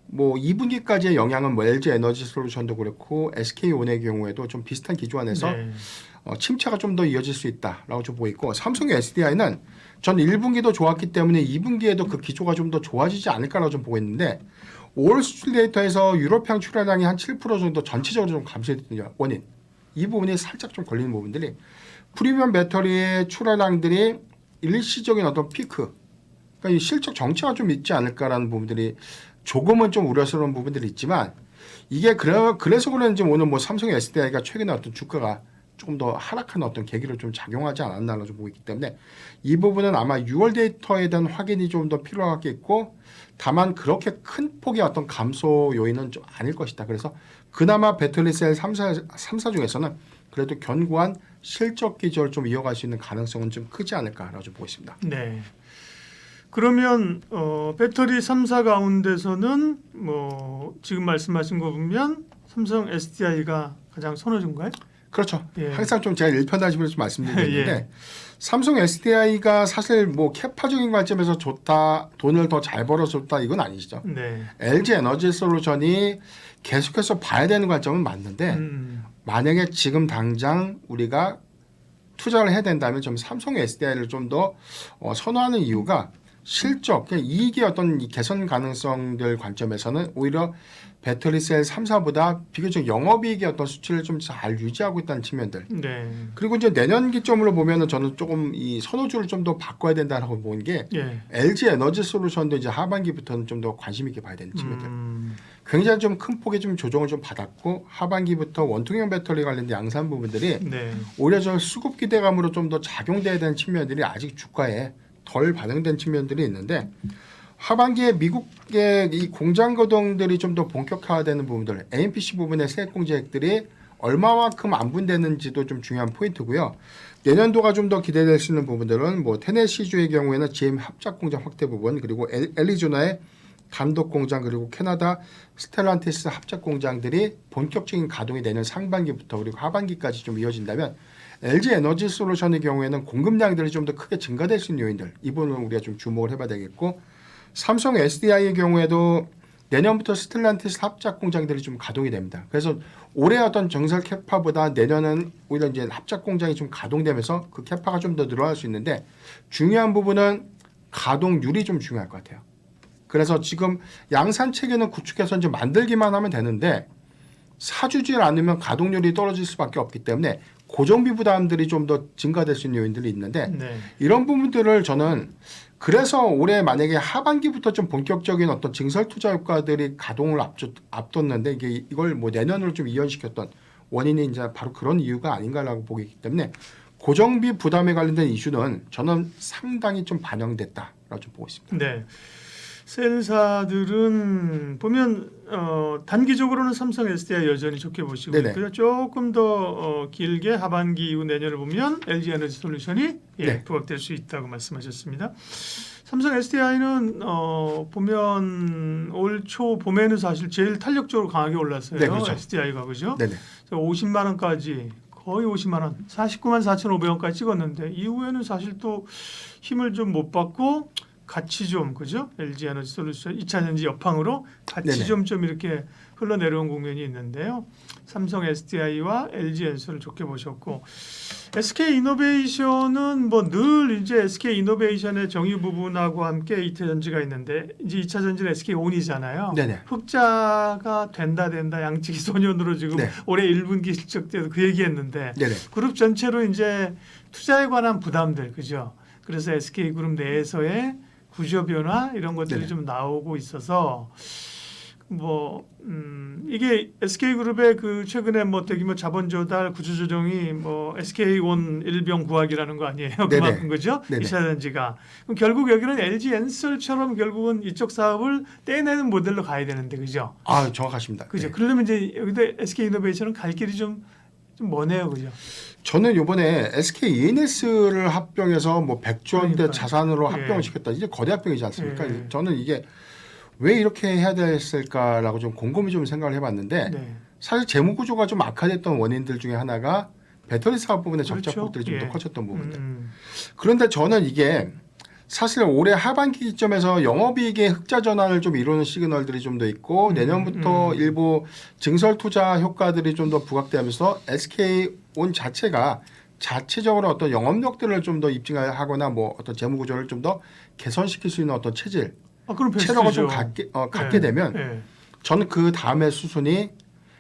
뭐 2분기까지의 영향은 뭐 LG 에너지 솔루션도 그렇고 SK온의 경우에도 좀 비슷한 기조 안에서 네. 침체가 좀 더 이어질 수 있다라고 좀 보고 있고 삼성의 SDI는 전 1분기도 좋았기 때문에 2분기에도 그 기조가 좀 더 좋아지지 않을까라고 좀 보고 있는데 5월 수출 데이터에서 유럽향 출하량이 한 7% 정도 전체적으로 좀 감소했던 원인 이 부분이 살짝 좀 걸리는 부분들이 프리미엄 배터리의 출하량들이 일시적인 어떤 피크 그러니까 이 실적 정체가 좀 있지 않을까라는 부분들이 조금은 좀 우려스러운 부분들이 있지만 이게 그래서 그런지 오늘 뭐 삼성의 SDI가 최근에 어떤 주가가 조금 더 하락하는 어떤 계기로 좀 작용하지 않았나로 좀 보고 있기 때문에 이 부분은 아마 6월 데이터에 대한 확인이 좀 더 필요하겠고 다만 그렇게 큰 폭의 어떤 감소 요인은 좀 아닐 것이다. 그래서 그나마 배터리셀 3사 중에서는 그래도 견고한 실적 기조를 좀 이어갈 수 있는 가능성은 좀 크지 않을까라고 좀 보고 있습니다. 네. 그러면 배터리 3사 가운데서는 뭐 지금 말씀하신 거 보면 삼성 SDI가 가장 선호주인가요? 그렇죠. 예. 항상 좀 제가 일편단심으로 좀 말씀드리고 있는데 예. 삼성 SDI가 사실 뭐 캐파적인 관점에서 좋다, 돈을 더 잘 벌어서 좋다 이건 아니시죠. 네. LG 에너지 솔루션이 계속해서 봐야 되는 관점은 맞는데 만약에 지금 당장 우리가 투자를 해야 된다면 좀 삼성 SDI를 좀 더 선호하는 이유가 실적, 그러니까 이익의 어떤 이 개선 가능성들 관점에서는 오히려 배터리셀 3사보다 비교적 영업이익의 어떤 수치를 좀 잘 유지하고 있다는 측면들. 네. 그리고 이제 내년 기점으로 보면은 저는 조금 이 선호주를 좀 더 바꿔야 된다라고 보는 게 예. LG 에너지 솔루션도 이제 하반기부터는 좀 더 관심 있게 봐야 되는 측면들. 굉장히 좀 큰 폭의 좀 조정을 좀 받았고 하반기부터 원통형 배터리 관련된 양산 부분들이 네. 오히려 저 수급 기대감으로 좀 더 작용돼야 되는 측면들이 아직 주가에 덜 반영된 측면들이 있는데 하반기에 미국의 이 공장 거동들이 좀 더 본격화되는 부분들, AMPC 부분의 세액 공제액들이 얼마만큼 안분되는지도 좀 중요한 포인트고요. 내년도가 좀 더 기대될 수 있는 부분들은 뭐 테네시주의 경우에는 GM 합작 공장 확대 부분 그리고 애리조나의 단독 공장 그리고 캐나다 스텔란티스 합작 공장들이 본격적인 가동이 내년 상반기부터 그리고 하반기까지 좀 이어진다면 LG 에너지 솔루션의 경우에는 공급량들이 좀 더 크게 증가될 수 있는 요인들 이 부분은 우리가 좀 주목을 해봐야 되겠고 삼성 SDI의 경우에도 내년부터 스텔란티스 합작 공장들이 좀 가동이 됩니다. 그래서 올해 어떤 정설 캐파보다 내년은 오히려 이제 합작 공장이 좀 가동되면서 그 캐파가 좀 더 늘어날 수 있는데 중요한 부분은 가동률이 좀 중요할 것 같아요. 그래서 지금 양산 체계는 구축해서 이제 만들기만 하면 되는데 사주지 않으면 가동률이 떨어질 수밖에 없기 때문에 고정비 부담들이 좀 더 증가될 수 있는 요인들이 있는데 네. 이런 부분들을 저는 그래서 올해 만약에 하반기부터 좀 본격적인 어떤 증설 투자 효과들이 가동을 앞뒀는데 이걸 뭐 내년으로 좀 이연시켰던 원인이 이제 바로 그런 이유가 아닌가라고 보기 때문에 고정비 부담에 관련된 이슈는 저는 상당히 좀 반영됐다라고 좀 보고 있습니다. 네. 셀사들은 보면 단기적으로는 삼성 SDI 여전히 좋게 보시고 네네. 있고요. 조금 더 길게 하반기 이후 내년을 보면 LG 에너지 솔루션이 네. 부각될 수 있다고 말씀하셨습니다. 삼성 SDI는 보면 올 초 봄에는 사실 제일 탄력적으로 강하게 올랐어요. 네, 그렇죠. SDI가 그죠? 네네. 50만 원까지 거의 50만 원, 49만 4,500원까지 찍었는데 이후에는 사실 또 힘을 좀 못 받고 같이 좀 그죠? LG 에너지 솔루션 2차 전지 여팡으로 같이 네네. 좀 이렇게 흘러내려온 국면이 있는데요. 삼성 SDI와 LG 엔솔을 좋게 보셨고 SK 이노베이션은 뭐 늘 이제 SK 이노베이션의 정유 부분하고 함께 2차 전지가 있는데 이제 2차 전지는 SK 온이잖아요. 네네. 흑자가 된다 양치기 소년으로 지금 네. 올해 1분기 실적 때도 그 얘기했는데 네네. 그룹 전체로 이제 투자에 관한 부담들 그죠? 그래서 SK 그룹 내에서의 구조 변화 이런 것들이 네네. 좀 나오고 있어서 뭐 이게 SK그룹의 그 최근에 뭐 대규모 자본 조달 구조 조정이 뭐 SK온 일병 구하기라는 거 아니에요? 그만큼 그죠? 네네. 이차전지가 그럼 결국 여기는 LG 엔솔처럼 결국은 이쪽 사업을 떼내는 모델로 가야 되는데 그죠? 아 정확하십니다. 그죠? 네. 그러려면 이제 여기도 SK 이노베이션은 갈 길이 좀 머네요, 그죠? 저는 이번에 SK ENS를 합병해서 뭐 100조 원대 그러니까요. 자산으로 예. 합병을 시켰다. 이제 거대 합병이지 않습니까? 예. 저는 이게 왜 이렇게 해야 됐을까라고 좀 곰곰이 좀 생각을 해봤는데 네. 사실 재무 구조가 좀 악화됐던 원인들 중에 하나가 배터리 사업 부분의 그렇죠. 적자폭들이 좀 더 예. 커졌던 부분들. 그런데 저는 이게 사실 올해 하반기 기점에서 영업이익의 흑자 전환을 좀 이루는 시그널들이 좀 더 있고 내년부터 일부 증설 투자 효과들이 좀 더 부각되면서 SK온 자체가 자체적으로 어떤 영업력들을 좀 더 입증하거나 뭐 어떤 재무 구조를 좀 더 개선시킬 수 있는 어떤 체질, 그럼 체력을 좀 베스트죠. 갖게 되면 예. 저는 그 다음에 수순이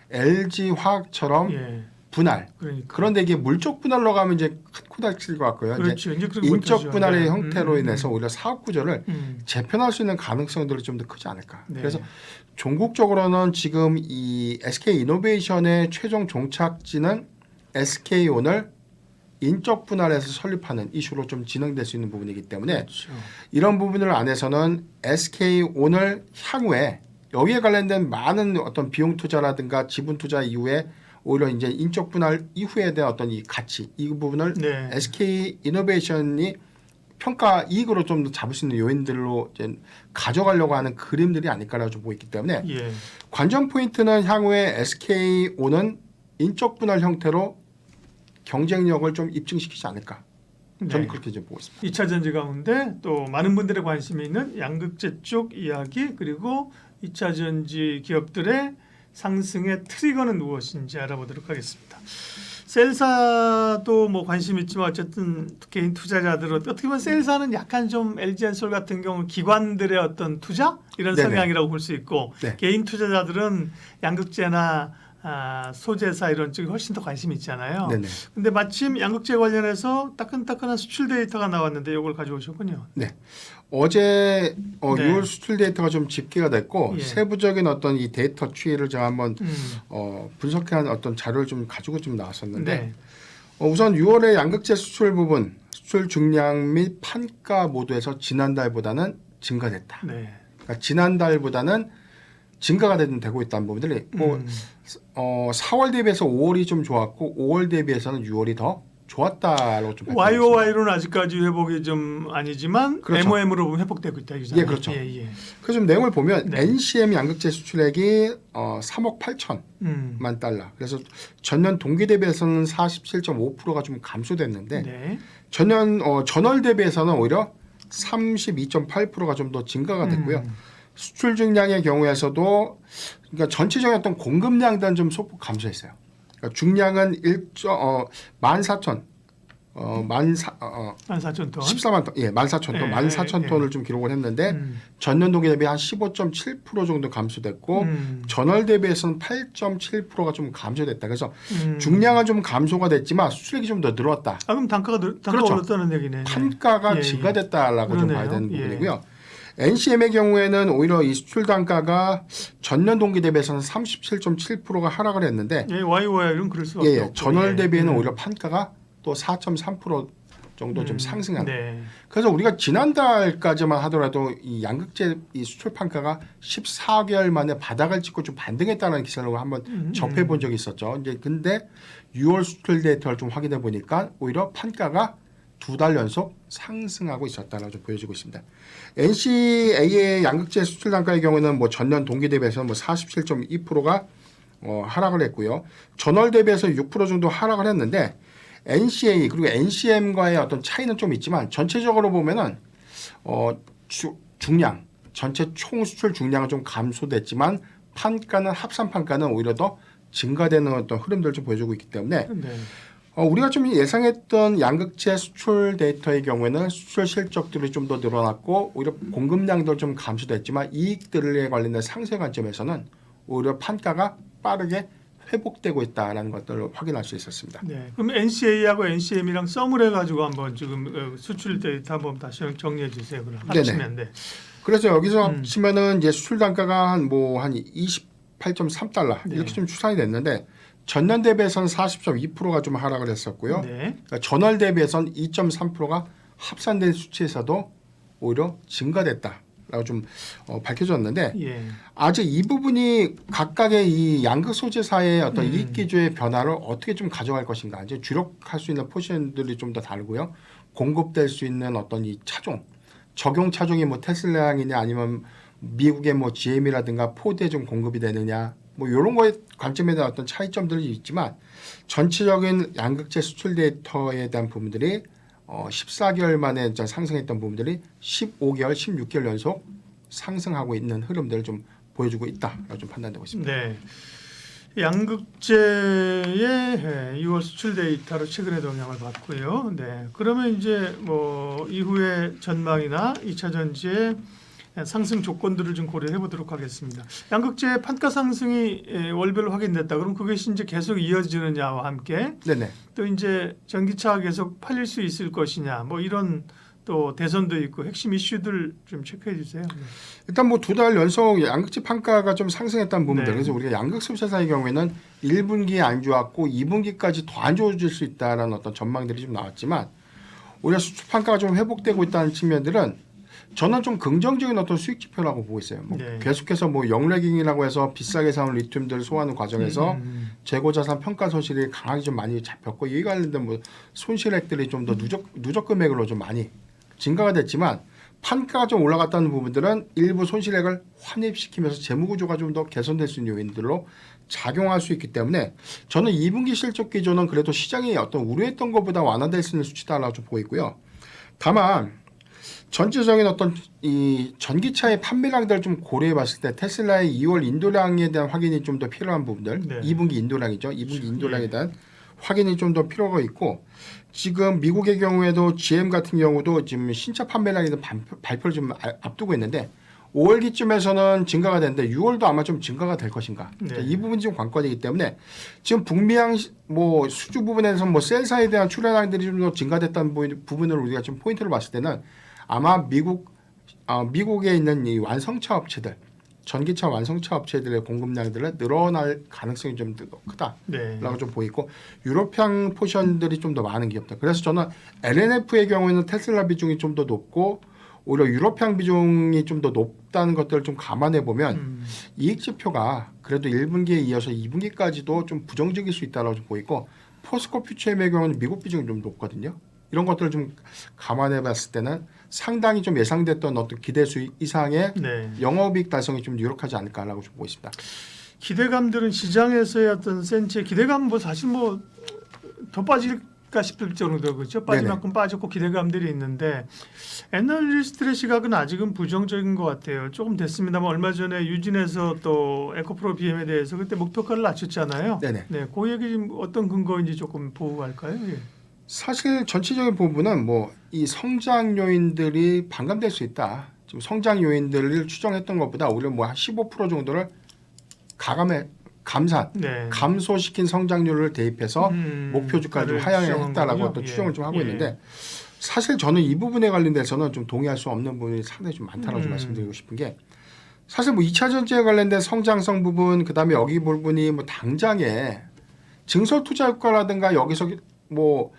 LG 화학처럼 예. 분할. 그러니까. 그런데 이게 물적 분할로 가면 이제 큰 코다칠 것 같고요. 이제 그렇죠. 이제 그런 인적 것들이죠. 분할의 네. 형태로 인해서 오히려 사업 구조를 음. 재편할 수 있는 가능성들이 좀 더 크지 않을까. 네. 그래서 종국적으로는 지금 이 SK 이노베이션의 최종 종착지는 SK온을 인적 분할해서 설립하는 이슈로 좀 진행될 수 있는 부분이기 때문에 그렇죠. 이런 부분을 안에서는 SK온을 향후에 여기에 관련된 많은 어떤 비용 투자라든가 지분 투자 이후에 오히려 이제 인적 분할 이후에 대한 어떤 이 가치 이 부분을 네. SK 이노베이션이 평가 이익으로 좀 더 잡을 수 있는 요인들로 이제 가져가려고 하는 그림들이 아닐까라고 좀 보이기 때문에 예. 관전 포인트는 향후에 SK온은 인적 분할 형태로 경쟁력을 좀 입증시키지 않을까. 저는 네. 그렇게 좀 보고 있습니다. 2차 전지 가운데 또 많은 분들의 관심이 있는 양극재 쪽 이야기 그리고 2차 전지 기업들의 상승의 트리거는 무엇인지 알아보도록 하겠습니다. 셀사도 뭐 관심 있지만 어쨌든 개인 투자자들은 어떻게 보면 셀사는 약간 좀 LG엔솔 같은 경우 기관들의 어떤 투자 이런 네네. 성향이라고 볼 수 있고 네. 개인 투자자들은 양극재나 소재사 이런 쪽에 훨씬 더 관심이 있잖아요. 네네. 근데 마침 양극재 관련해서 따끈따끈한 수출 데이터가 나왔는데 이걸 가져오셨군요. 어제 네. 6월 수출 데이터가 좀 집계가 됐고 예. 세부적인 어떤 이 데이터 추이를 제가 한번 음. 분석한 어떤 자료를 좀 가지고 좀 나왔었는데 네. 우선 6월의 양극재 수출 부분 수출 중량 및 판가 모두에서 지난달보다는 증가됐다. 네. 그러니까 지난달보다는 증가가 되고 있다는 부분들이 있고 4월 대비해서 5월이 좀 좋았고 5월 대비해서는 6월이 더 좋았다라고 좀 YOY로는 아직까지 회복이 좀 아니지만 그렇죠. MOM으로 보면 회복되고 있다 이거잖아요. 예, 그렇죠. 예. 그래서 좀 내용을 보면 네. NCM 양극재 수출액이 3억 8천만 달러. 그래서 전년 동기 대비해서는 47.5%가 좀 감소됐는데 네. 전월 대비해서는 오히려 32.8%가 좀 더 증가가 됐고요. 수출 중량의 경우에서도 그러니까 전체적인 어떤 공급량들은 좀 소폭 감소했어요. 그러니까 중량은 14,000 14,000톤. 14만 톤, 14,000톤, 예, 14,000톤을 좀 기록을 했는데 전년 동기 대비 한 15.7% 정도 감소됐고 전월 대비해서는 8.7%가 좀 감소됐다. 그래서 중량은 좀 감소가 됐지만 수출액이 좀 더 늘었다. 그럼 단가가 그렇죠. 올랐다는 얘기네. 판가가 예, 증가됐다라고 좀 봐야 되는 그러네요. 부분이고요. NCM의 경우에는 오히려 이 수출 단가가 전년 동기 대비해서는 37.7%가 하락을 했는데 예, YOY는 그럴 수밖에 없고. 전월 대비에는 오히려 판가가 또 4.3% 정도 좀 상승한. 네. 그래서 우리가 지난달까지만 하더라도 이 양극재 이 수출 판가가 14개월 만에 바닥을 찍고 좀 반등했다는 기사를 한번 접해 본 적이 있었죠. 이제 근데 6월 수출 데이터를 좀 확인해 보니까 오히려 판가가 2달 연속 상승하고 있었다라고 좀 보여지고 있습니다. NCA의 양극재 수출 단가의 경우는 뭐 전년 동기 대비해서 뭐 47.2%가 하락을 했고요. 전월 대비해서 6% 정도 하락을 했는데 NCA 그리고 NCM과의 어떤 차이는 좀 있지만 전체적으로 보면은 중량 전체 총 수출 중량은 좀 감소됐지만 판가는 합산 판가는 오히려 더 증가되는 어떤 흐름들을 좀 보여주고 있기 때문에 네. 우리가 좀 예상했던 양극재 수출 데이터의 경우에는 수출 실적들이 좀 더 늘어났고 오히려 공급량도 좀 감소됐지만 이익들에 관련된 상세 관점에서는 오히려 판가가 빠르게 회복되고 있다라는 것들을 확인할 수 있었습니다. 네. 그럼 NCA하고 NCM이랑 썸을 해가지고 한번 지금 수출 데이터 한번 다시 정리해 주세요. 그럼 합치면 돼. 그래서 여기서 합치면은 이제 수출 단가가 한 28.3달러 이렇게 좀 추산이 됐는데 전년 대비해서는 40.2%가 좀 하락을 했었고요. 네. 그러니까 전월 대비해서는 2.3%가 합산된 수치에서도 오히려 증가됐다라고 좀 밝혀졌는데 예. 아직 이 부분이 각각의 이 양극 소재사의 어떤 이익 기조의 변화를 어떻게 좀 가져갈 것인가 이제 주력할 수 있는 포지션들이 좀 더 다르고요. 공급될 수 있는 어떤 이 차종 적용 차종이 뭐 테슬라향이냐 아니면 미국의 뭐 GM이라든가 포드에 좀 공급이 되느냐 뭐 이런 거에 관점에 대한 어떤 차이점들이 있지만 전체적인 양극재 수출 데이터에 대한 부분들이 14개월 만에 상승했던 부분들이 15개월, 16개월 연속 상승하고 있는 흐름들을 좀 보여주고 있다라고 좀 판단되고 있습니다. 네. 양극재의 6월 수출 데이터로 최근에도 영향을 받고요. 네. 그러면 이제 뭐 이후의 전망이나 2차 전지의 상승 조건들을 좀 고려해 보도록 하겠습니다. 양극재 판가 상승이 월별로 확인됐다. 그럼 그것이 이제 계속 이어지느냐와 함께 네네. 또 이제 전기차가 계속 팔릴 수 있을 것이냐, 뭐 이런 또 대선도 있고 핵심 이슈들 좀 체크해 주세요. 일단 뭐 2달 연속 양극재 판가가 좀 상승했다는 부분들. 네. 그래서 우리가 양극 소비자사의 경우에는 1분기에 안 좋았고 2분기까지 더 안 좋아질 수 있다라는 어떤 전망들이 좀 나왔지만 오히려 수출 판가가 좀 회복되고 있다는 측면들은 저는 좀 긍정적인 어떤 수익 지표라고 보고 있어요. 뭐 네. 계속해서 뭐 영래깅이라고 해서 비싸게 사온 리튬들을 소화하는 과정에서 재고자산 평가 손실이 강하게 좀 많이 잡혔고 이에 관련된 뭐 손실액들이 좀 더 누적 금액으로 좀 많이 증가가 됐지만 판가가 좀 올라갔다는 부분들은 일부 손실액을 환입시키면서 재무구조가 좀 더 개선될 수 있는 요인들로 작용할 수 있기 때문에 저는 2분기 실적 기조는 그래도 시장이 어떤 우려했던 것보다 완화될 수 있는 수치다라고 좀 보고 있고요. 다만 전체적인 어떤 이 전기차의 판매량들을 좀 고려해 봤을 때 테슬라의 2월 인도량에 대한 확인이 좀 더 필요한 부분들, 네. 2분기 인도량이죠. 2분기 인도량에 대한 확인이 좀 더 필요가 있고 지금 미국의 경우에도 GM 같은 경우도 지금 신차 판매량에 대한 발표를 좀 앞두고 있는데 5월기쯤에서는 증가가 되는데 6월도 아마 좀 증가가 될 것인가. 네. 이 부분이 좀 관건이기 때문에 지금 북미양 뭐 수주 부분에서 뭐 셀사에 대한 출하량들이 좀 더 증가됐다는 부분을 우리가 좀 포인트를 봤을 때는 아마 미국에 있는 이 완성차 업체들, 전기차 완성차 업체들의 공급량들은 늘어날 가능성이 좀 더 크다라고 네. 좀 보이고 유럽향 포션들이 좀 더 많은 기업들. 그래서 저는 LNF의 경우에는 테슬라 비중이 좀 더 높고 오히려 유럽향 비중이 좀 더 높다는 것들을 좀 감안해 보면 이익 지표가 그래도 1분기에 이어서 2분기까지도 좀 부정적일 수 있다고 좀 보이고 포스코 퓨처엠의 경우는 미국 비중이 좀 높거든요. 이런 것들을 좀 감안해 봤을 때는 상당히 좀 예상됐던 어떤 기대수 이상의 네. 영업이익 달성이 좀 유력하지 않을까라고 좀 보고 있습니다. 기대감들은 시장에서의 어떤 센치의 기대감 뭐 사실 뭐 더 빠질까 싶을 정도로 그렇죠. 빠질 네네. 만큼 빠졌고 기대감들이 있는데 애널리스트의 시각은 아직은 부정적인 것 같아요. 조금 됐습니다만 얼마 전에 유진에서 또 에코프로 BM에 대해서 그때 목표가를 낮췄잖아요. 네네. 네, 그 얘기 좀 어떤 근거인지 조금 보고 갈까요? 예. 사실 전체적인 부분은 뭐 이 성장 요인들이 반감될 수 있다. 지금 성장 요인들을 추정했던 것보다 오히려 뭐 한 15% 정도를 네. 감소시킨 성장률을 대입해서 목표 주가를 좀 하향했다라고 어떤 예. 추정을 좀 하고 예. 있는데 사실 저는 이 부분에 관련돼서는 좀 동의할 수 없는 부분이 상당히 좀 많다고 좀 말씀드리고 싶은 게 사실 뭐 2차 전지에 관련된 성장성 부분 그다음에 여기 부분이 뭐 당장에 증설 투자 효과라든가 여기서 뭐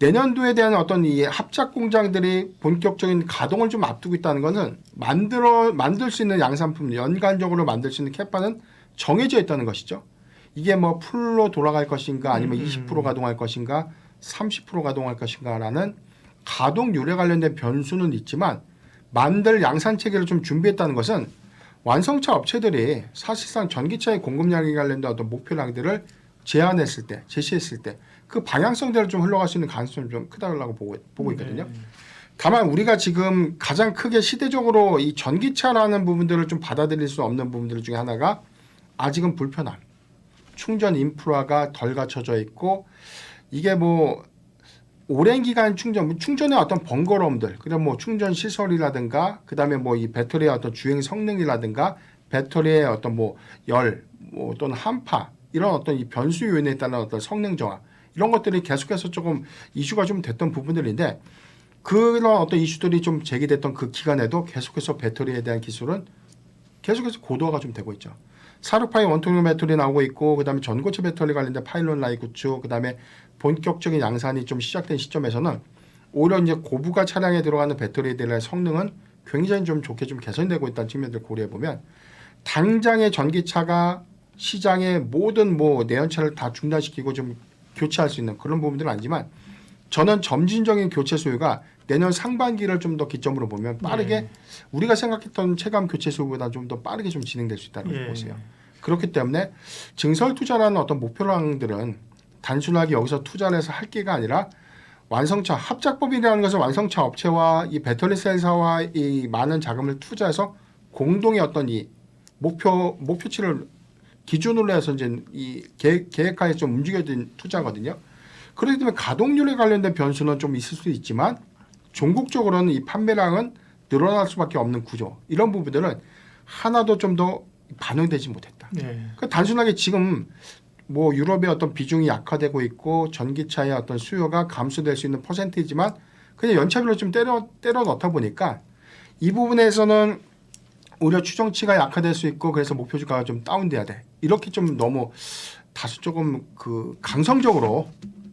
내년도에 대한 어떤 이 합작 공장들이 본격적인 가동을 좀 앞두고 있다는 것은 만들 수 있는 양산품 연간적으로 만들 수 있는 캐파는 정해져 있다는 것이죠. 이게 뭐 풀로 돌아갈 것인가 아니면 20% 가동할 것인가 30% 가동할 것인가라는 가동률에 관련된 변수는 있지만 만들 양산 체계를 좀 준비했다는 것은 완성차 업체들이 사실상 전기차의 공급량에 관련된 어떤 목표량들을 제시했을 때 그 방향성대로 좀 흘러갈 수 있는 가능성이 좀 크다고 보고 있거든요. 네. 다만 우리가 지금 가장 크게 시대적으로 이 전기차라는 부분들을 좀 받아들일 수 없는 부분들 중에 하나가 아직은 불편함. 충전 인프라가 덜 갖춰져 있고 이게 뭐 오랜 기간 충전의 어떤 번거로움들, 그다음 뭐 충전 시설이라든가, 그다음에 뭐 이 배터리의 어떤 주행 성능이라든가, 배터리의 어떤 뭐 열, 뭐 또는 한파 이런 어떤 이 변수 요인에 따른 어떤 성능 저하 이런 것들이 계속해서 조금 이슈가 좀 됐던 부분들인데 그런 어떤 이슈들이 좀 제기됐던 그 기간에도 계속해서 배터리에 대한 기술은 계속해서 고도화가 좀 되고 있죠. 사르파이 원통형 배터리 나오고 있고 그다음에 전고체 배터리 관련된 파일론 라이 구축 그다음에 본격적인 양산이 좀 시작된 시점에서는 오히려 이제 고부가 차량에 들어가는 배터리에 대한 성능은 굉장히 좀 좋게 좀 개선되고 있다는 측면들을 고려해 보면 당장의 전기차가 시장의 모든 뭐 내연차를 다 중단시키고 좀 교체할 수 있는 그런 부분들은 아니지만 저는 점진적인 교체 수요가 내년 상반기를 좀 더 기점으로 보면 빠르게 예. 우리가 생각했던 체감 교체수보다 좀 더 빠르게 좀 진행될 수 있다고 예. 보세요. 그렇기 때문에 증설 투자라는 어떤 목표량들은 단순하게 여기서 투자를 해서 할 게가 아니라 완성차 합작법이라는 것은 완성차 업체와 이 배터리 셀사와 이 많은 자금을 투자해서 공동의 어떤 이 목표치를 기준으로 해서 이제 이 계획하에 좀 움직여진 투자거든요. 그렇기 때문에 가동률에 관련된 변수는 좀 있을 수 있지만 종국적으로는 이 판매량은 늘어날 수밖에 없는 구조. 이런 부분들은 하나도 좀 더 반영되지 못했다. 네. 그러니까 단순하게 지금 뭐 유럽의 어떤 비중이 약화되고 있고 전기차의 어떤 수요가 감소될 수 있는 퍼센트이지만 그냥 연차별로 좀 때려 넣다 보니까 이 부분에서는 오히려 추정치가 약화될 수 있고 그래서 목표 주가가 좀 다운돼야 돼. 이렇게 좀 너무 다소 조금 그 강성적으로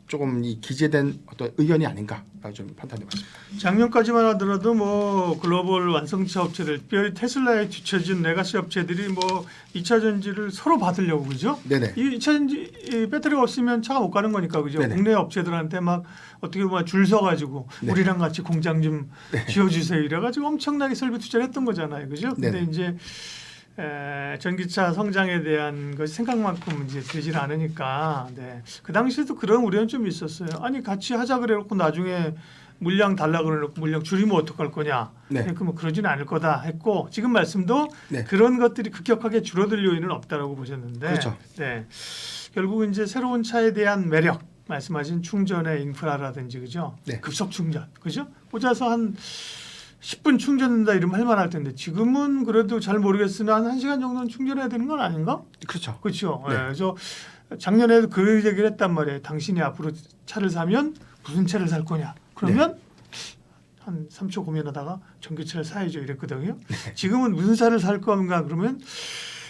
조금 이 기재된 어떤 의견이 아닌가라고 좀 판단해봤습니다. 작년까지만 하더라도 뭐 글로벌 완성차 업체들, 특별히 테슬라에 뒤처진 레가시 업체들이 뭐 2차 전지를 서로 받으려고 그죠? 네네. 이 2차 전지 이 배터리가 없으면 차가 못 가는 거니까 그죠? 네네. 국내 업체들한테 막 어떻게 보면 줄 서가지고 네. 우리랑 같이 공장 좀 지어주세요 이래가지고 엄청나게 설비 투자를 했던 거잖아요, 그죠? 근데 네네. 이제 전기차 성장에 대한 것이 생각만큼 이제 되질 않으니까 그 당시에도 그런 우려는 좀 있었어요. 아니 같이 하자 그래놓고 나중에 물량 달라 그래놓고 물량 줄이면 어떡할 거냐. 네. 그러니까 뭐 그러지는 않을 거다 했고 지금 말씀도 네. 그런 것들이 급격하게 줄어들 요인은 없다라고 보셨는데 그렇죠. 네. 결국 이제 새로운 차에 대한 매력 말씀하신 충전의 인프라라든지 그죠? 네. 급속 충전 그죠? 꽂아서 한 10분 충전된다 이러면 할만할 텐데 지금은 그래도 잘 모르겠으나 한 1시간 정도는 충전해야 되는 건 아닌가? 그렇죠. 그렇죠. 네. 그래서 작년에도 그 얘기를 했단 말이에요. 당신이 앞으로 차를 사면 무슨 차를 살 거냐? 그러면 네. 한 3초 고민하다가 전기차를 사야죠 이랬거든요. 네. 지금은 무슨 차를 살 건가 그러면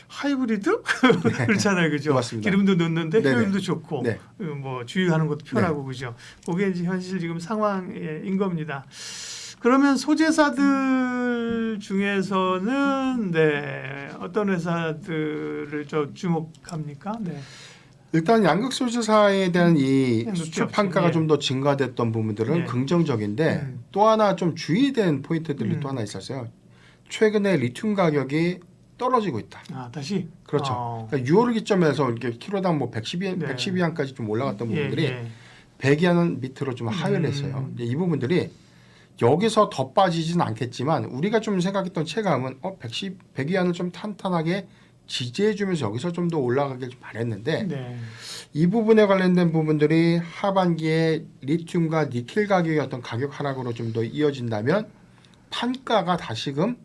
하이브리드 그렇잖아요, 그죠? 맞습니다. 기름도 넣는데 네네. 효율도 좋고 네. 뭐 주유하는 것도 편하고 그죠? 그게 이제 현실 지금 상황인 겁니다. 그러면 소재사들 중에서는 어떤 회사들을 주목합니까? 네. 일단 양극 소재사에 대한 이 양극 수출 기업체, 판가가 예. 좀 더 증가됐던 부분들은 예. 긍정적인데 또 하나 좀 주의된 포인트들이 또 하나 있었어요. 최근에 리튬 가격이 떨어지고 있다. 아 다시 그렇죠. 그러니까 6월 기점에서 이렇게 키로당 뭐 112, 네. 112안까지 좀 올라갔던 부분들이 예. 100위안 밑으로 좀 하회를 했어요. 이제 이 부분들이 여기서 더 빠지진 않겠지만 우리가 좀 생각했던 체감은 100위안을 좀 탄탄하게 지지해주면서 여기서 좀 더 올라가길 좀 바랬는데 네. 이 부분에 관련된 부분들이 하반기에 리튬과 니켈 가격의 어떤 가격 하락으로 좀 더 이어진다면 판가가 다시금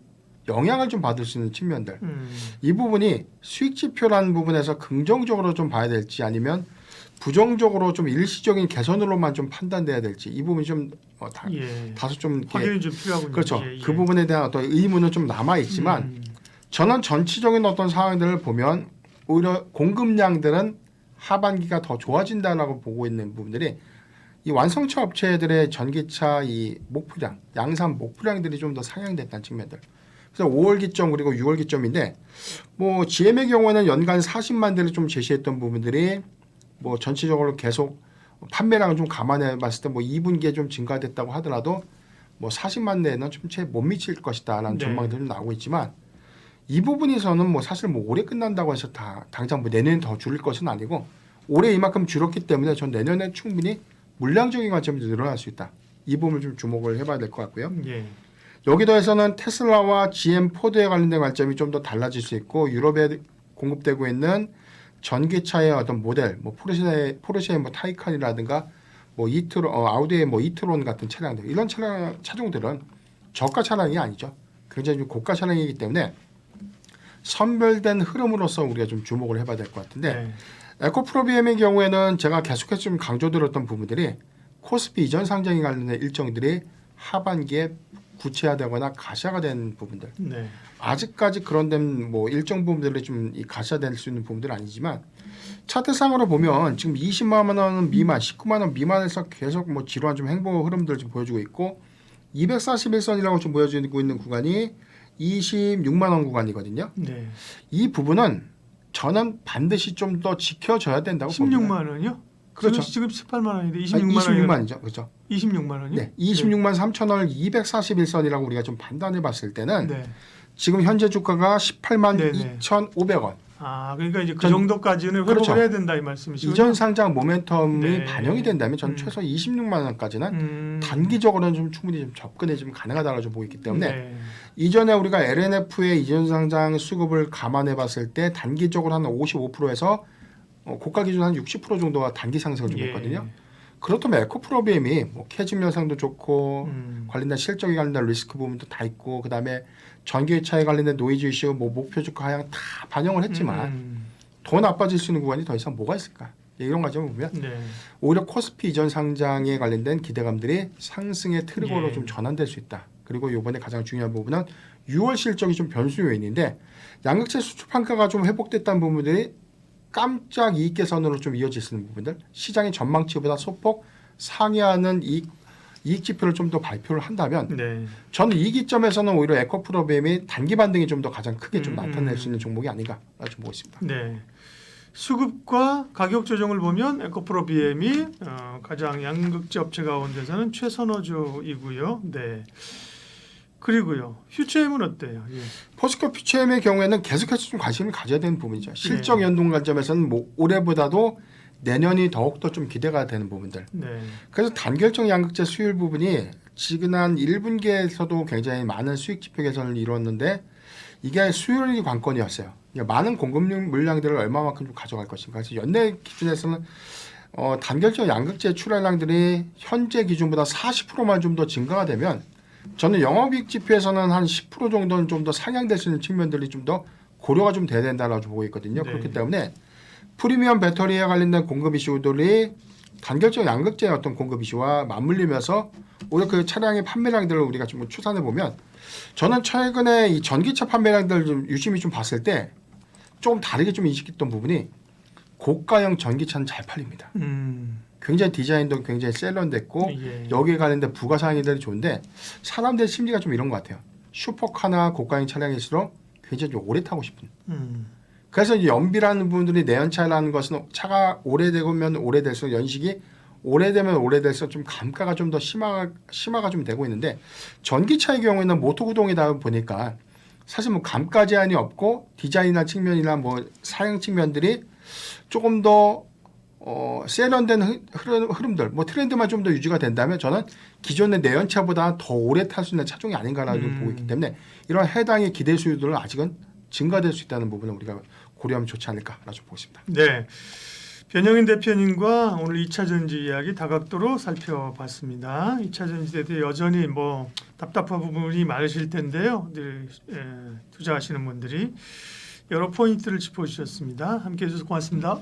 영향을 좀 받을 수 있는 측면들 이 부분이 수익 지표라는 부분에서 긍정적으로 좀 봐야 될지 아니면 부정적으로 좀 일시적인 개선으로만 좀 판단돼야 될지 이 부분이 좀 예. 다소 좀 이렇게 확인이 좀 필요하군요. 그렇죠. 예, 예. 그 부분에 대한 어떤 의문은 좀 남아 있지만 저는 전체적인 어떤 상황들을 보면 오히려 공급량들은 하반기가 더 좋아진다라고 보고 있는 부분들이 이 완성차 업체들의 전기차 이 목표량, 양산 목표량들이 좀 더 상향됐다는 측면들. 그래서 5월 기점 그리고 6월 기점인데 뭐 GM의 경우에는 연간 40만 대를 좀 제시했던 부분들이 뭐 전체적으로 계속 판매량을 좀 감안해 봤을 때 뭐 2분기에 좀 증가됐다고 하더라도 뭐 40만 대는 좀 채 못 미칠 것이다라는 네. 전망들이 좀 나오고 있지만 이 부분에서는 뭐 사실 뭐 올해 끝난다고 해서 다 당장 뭐 내년에 더 줄일 것은 아니고 올해 이만큼 줄었기 때문에 전 내년에 충분히 물량적인 관점에서 늘어날 수 있다. 이 부분을 좀 주목을 해봐야 될 것 같고요. 예. 여기 더해서는 테슬라와 GM 포드에 관련된 관점이 좀 더 달라질 수 있고 유럽에 공급되고 있는 전기차의 어떤 모델, 뭐 포르쉐의 뭐 타이칸이라든가 뭐 아우디의 뭐 이트론 같은 차량들 이런 차종들은 저가 차량이 아니죠. 굉장히 좀 고가 차량이기 때문에 선별된 흐름으로서 우리가 좀 주목을 해봐야 될 것 같은데 네. 에코프로비엠의 경우에는 제가 계속해서 좀 강조드렸던 부분들이 코스피 이전 상장에 관련된 일정들이 하반기에 구체화되거나 가시화가 된 부분들 네. 아직까지 그런 데는 뭐 일정 부분들이 좀 가시화될 수 있는 부분들은 아니지만 차트상으로 보면 지금 20만 원 미만, 19만 원 미만에서 계속 뭐 지루한 좀 행보 흐름들을 좀 보여주고 있고 241선이라고 좀 보여지고 있는 구간이 26만 원 구간이거든요. 네. 이 부분은 저는 반드시 좀 더 지켜져야 된다고 봅니다. 16만 원이요? 그렇죠. 지금 18만 원인데 26만 원. 26만이죠. 그렇죠. 26만 원이? 네, 26만 3천원을 241선이라고 우리가 좀 판단해 봤을 때는 네. 지금 현재 주가가 18만 네네. 2,500원. 아, 그러니까 이제 그 전- 정도까지는 회복을 그렇죠. 해야 된다 이 말씀이시죠? 이전 상장 모멘텀이 네. 반영이 된다면 전 최소 26만 원까지는 단기적으로는 좀 충분히 좀 접근이 좀 가능하다고 좀 보이기 때문에 네. 이전에 우리가 LNF의 이전 상장 수급을 감안해 봤을 때 단기적으로 한 55%에서 고가 기준 한 60% 정도가 단기 상승을 좀 했거든요. 그렇다면 에코프로비엠이 뭐 캐즘 현상도 좋고 관련된 실적에 관련된 리스크 부분도 다 있고 그다음에 전기차에 관련된 노이즈 이슈, 뭐 목표 주가 하향 다 반영을 했지만 더 나빠질 수 있는 구간이 더 이상 뭐가 있을까? 이런 과정을 보면 네. 오히려 코스피 이전 상장에 관련된 기대감들이 상승의 트리거로 예. 좀 전환될 수 있다. 그리고 이번에 가장 중요한 부분은 6월 실적이 좀 변수 요인인데 양극재 수출 판가가 좀 회복됐다는 부분들이 깜짝 이익 개선으로 좀 이어질 수 있는 부분들, 시장의 전망치보다 소폭 상회하는 이익 지표를 좀 더 발표를 한다면 네. 저는 이 기점에서는 오히려 에코프로비엠이 단기 반등이 좀 더 가장 크게 좀 나타낼 수 있는 종목이 아닌가 좀 보고 있습니다. 네. 수급과 가격 조정을 보면 에코프로비엠이 가장 양극재 업체 가운데서는 최선호주이고요. 네. 그리고요. 퓨처엠은 어때요? 예. 포스코 퓨처엠의 경우에는 계속해서 좀 관심을 가져야 되는 부분이죠. 실적 연동 관점에서는 뭐 올해보다도 내년이 더욱더 좀 기대가 되는 부분들. 네. 그래서 단결정 양극재 수율 부분이 지난 1분기에서도 굉장히 많은 수익 지표 개선을 이루었는데 이게 수율이 관건이었어요. 그러니까 많은 공급 물량들을 얼마만큼 좀 가져갈 것인가. 그래서 연내 기준에서는 단결적 양극재 출하량들이 현재 기준보다 40%만 좀 더 증가가 되면 저는 영업이익 지표에서는 한 10% 정도는 좀 더 상향될 수 있는 측면들이 좀 더 고려가 좀 돼야 된다라고 보고 있거든요. 네. 그렇기 때문에 프리미엄 배터리에 관련된 공급 이슈들이 단결적 양극재의 어떤 공급 이슈와 맞물리면서 오히려 그 차량의 판매량들을 우리가 좀 추산해 보면 저는 최근에 이 전기차 판매량들 좀 유심히 좀 봤을 때 조금 다르게 좀 인식했던 부분이 고가형 전기차는 잘 팔립니다. 굉장히 디자인도 굉장히 세련됐고 예. 여기에 관련된 부가 사항들이 좋은데 사람들 심리가 좀 이런 것 같아요. 슈퍼카나 고가형 차량일수록 굉장히 좀 오래 타고 싶은. 그래서 이 연비라는 부분들이 내연차라는 것은 차가 오래되면 오래될수록 연식이 오래되면 오래될수록 좀 감가가 좀 더 심화가 좀 되고 있는데 전기차의 경우에는 모터 구동이다 보니까 사실 뭐 감가 제한이 없고 디자인이나 측면이나 뭐 사양 측면들이 조금 더 세련된 흐름들, 뭐 트렌드만 좀 더 유지가 된다면 저는 기존의 내연차보다 더 오래 탈 수 있는 차종이 아닌가라고 보고 있기 때문에 이런 해당의 기대 수요들은 아직은 증가될 수 있다는 부분을 우리가 고려하면 좋지 않을까라고 보고 있습니다. 네. 변영인 대표님과 오늘 2차 전지 이야기 다각도로 살펴봤습니다. 2차 전지에 대해 여전히 뭐 답답한 부분이 많으실 텐데요. 늘 투자하시는 분들이 여러 포인트를 짚어주셨습니다. 함께해 주셔서 고맙습니다.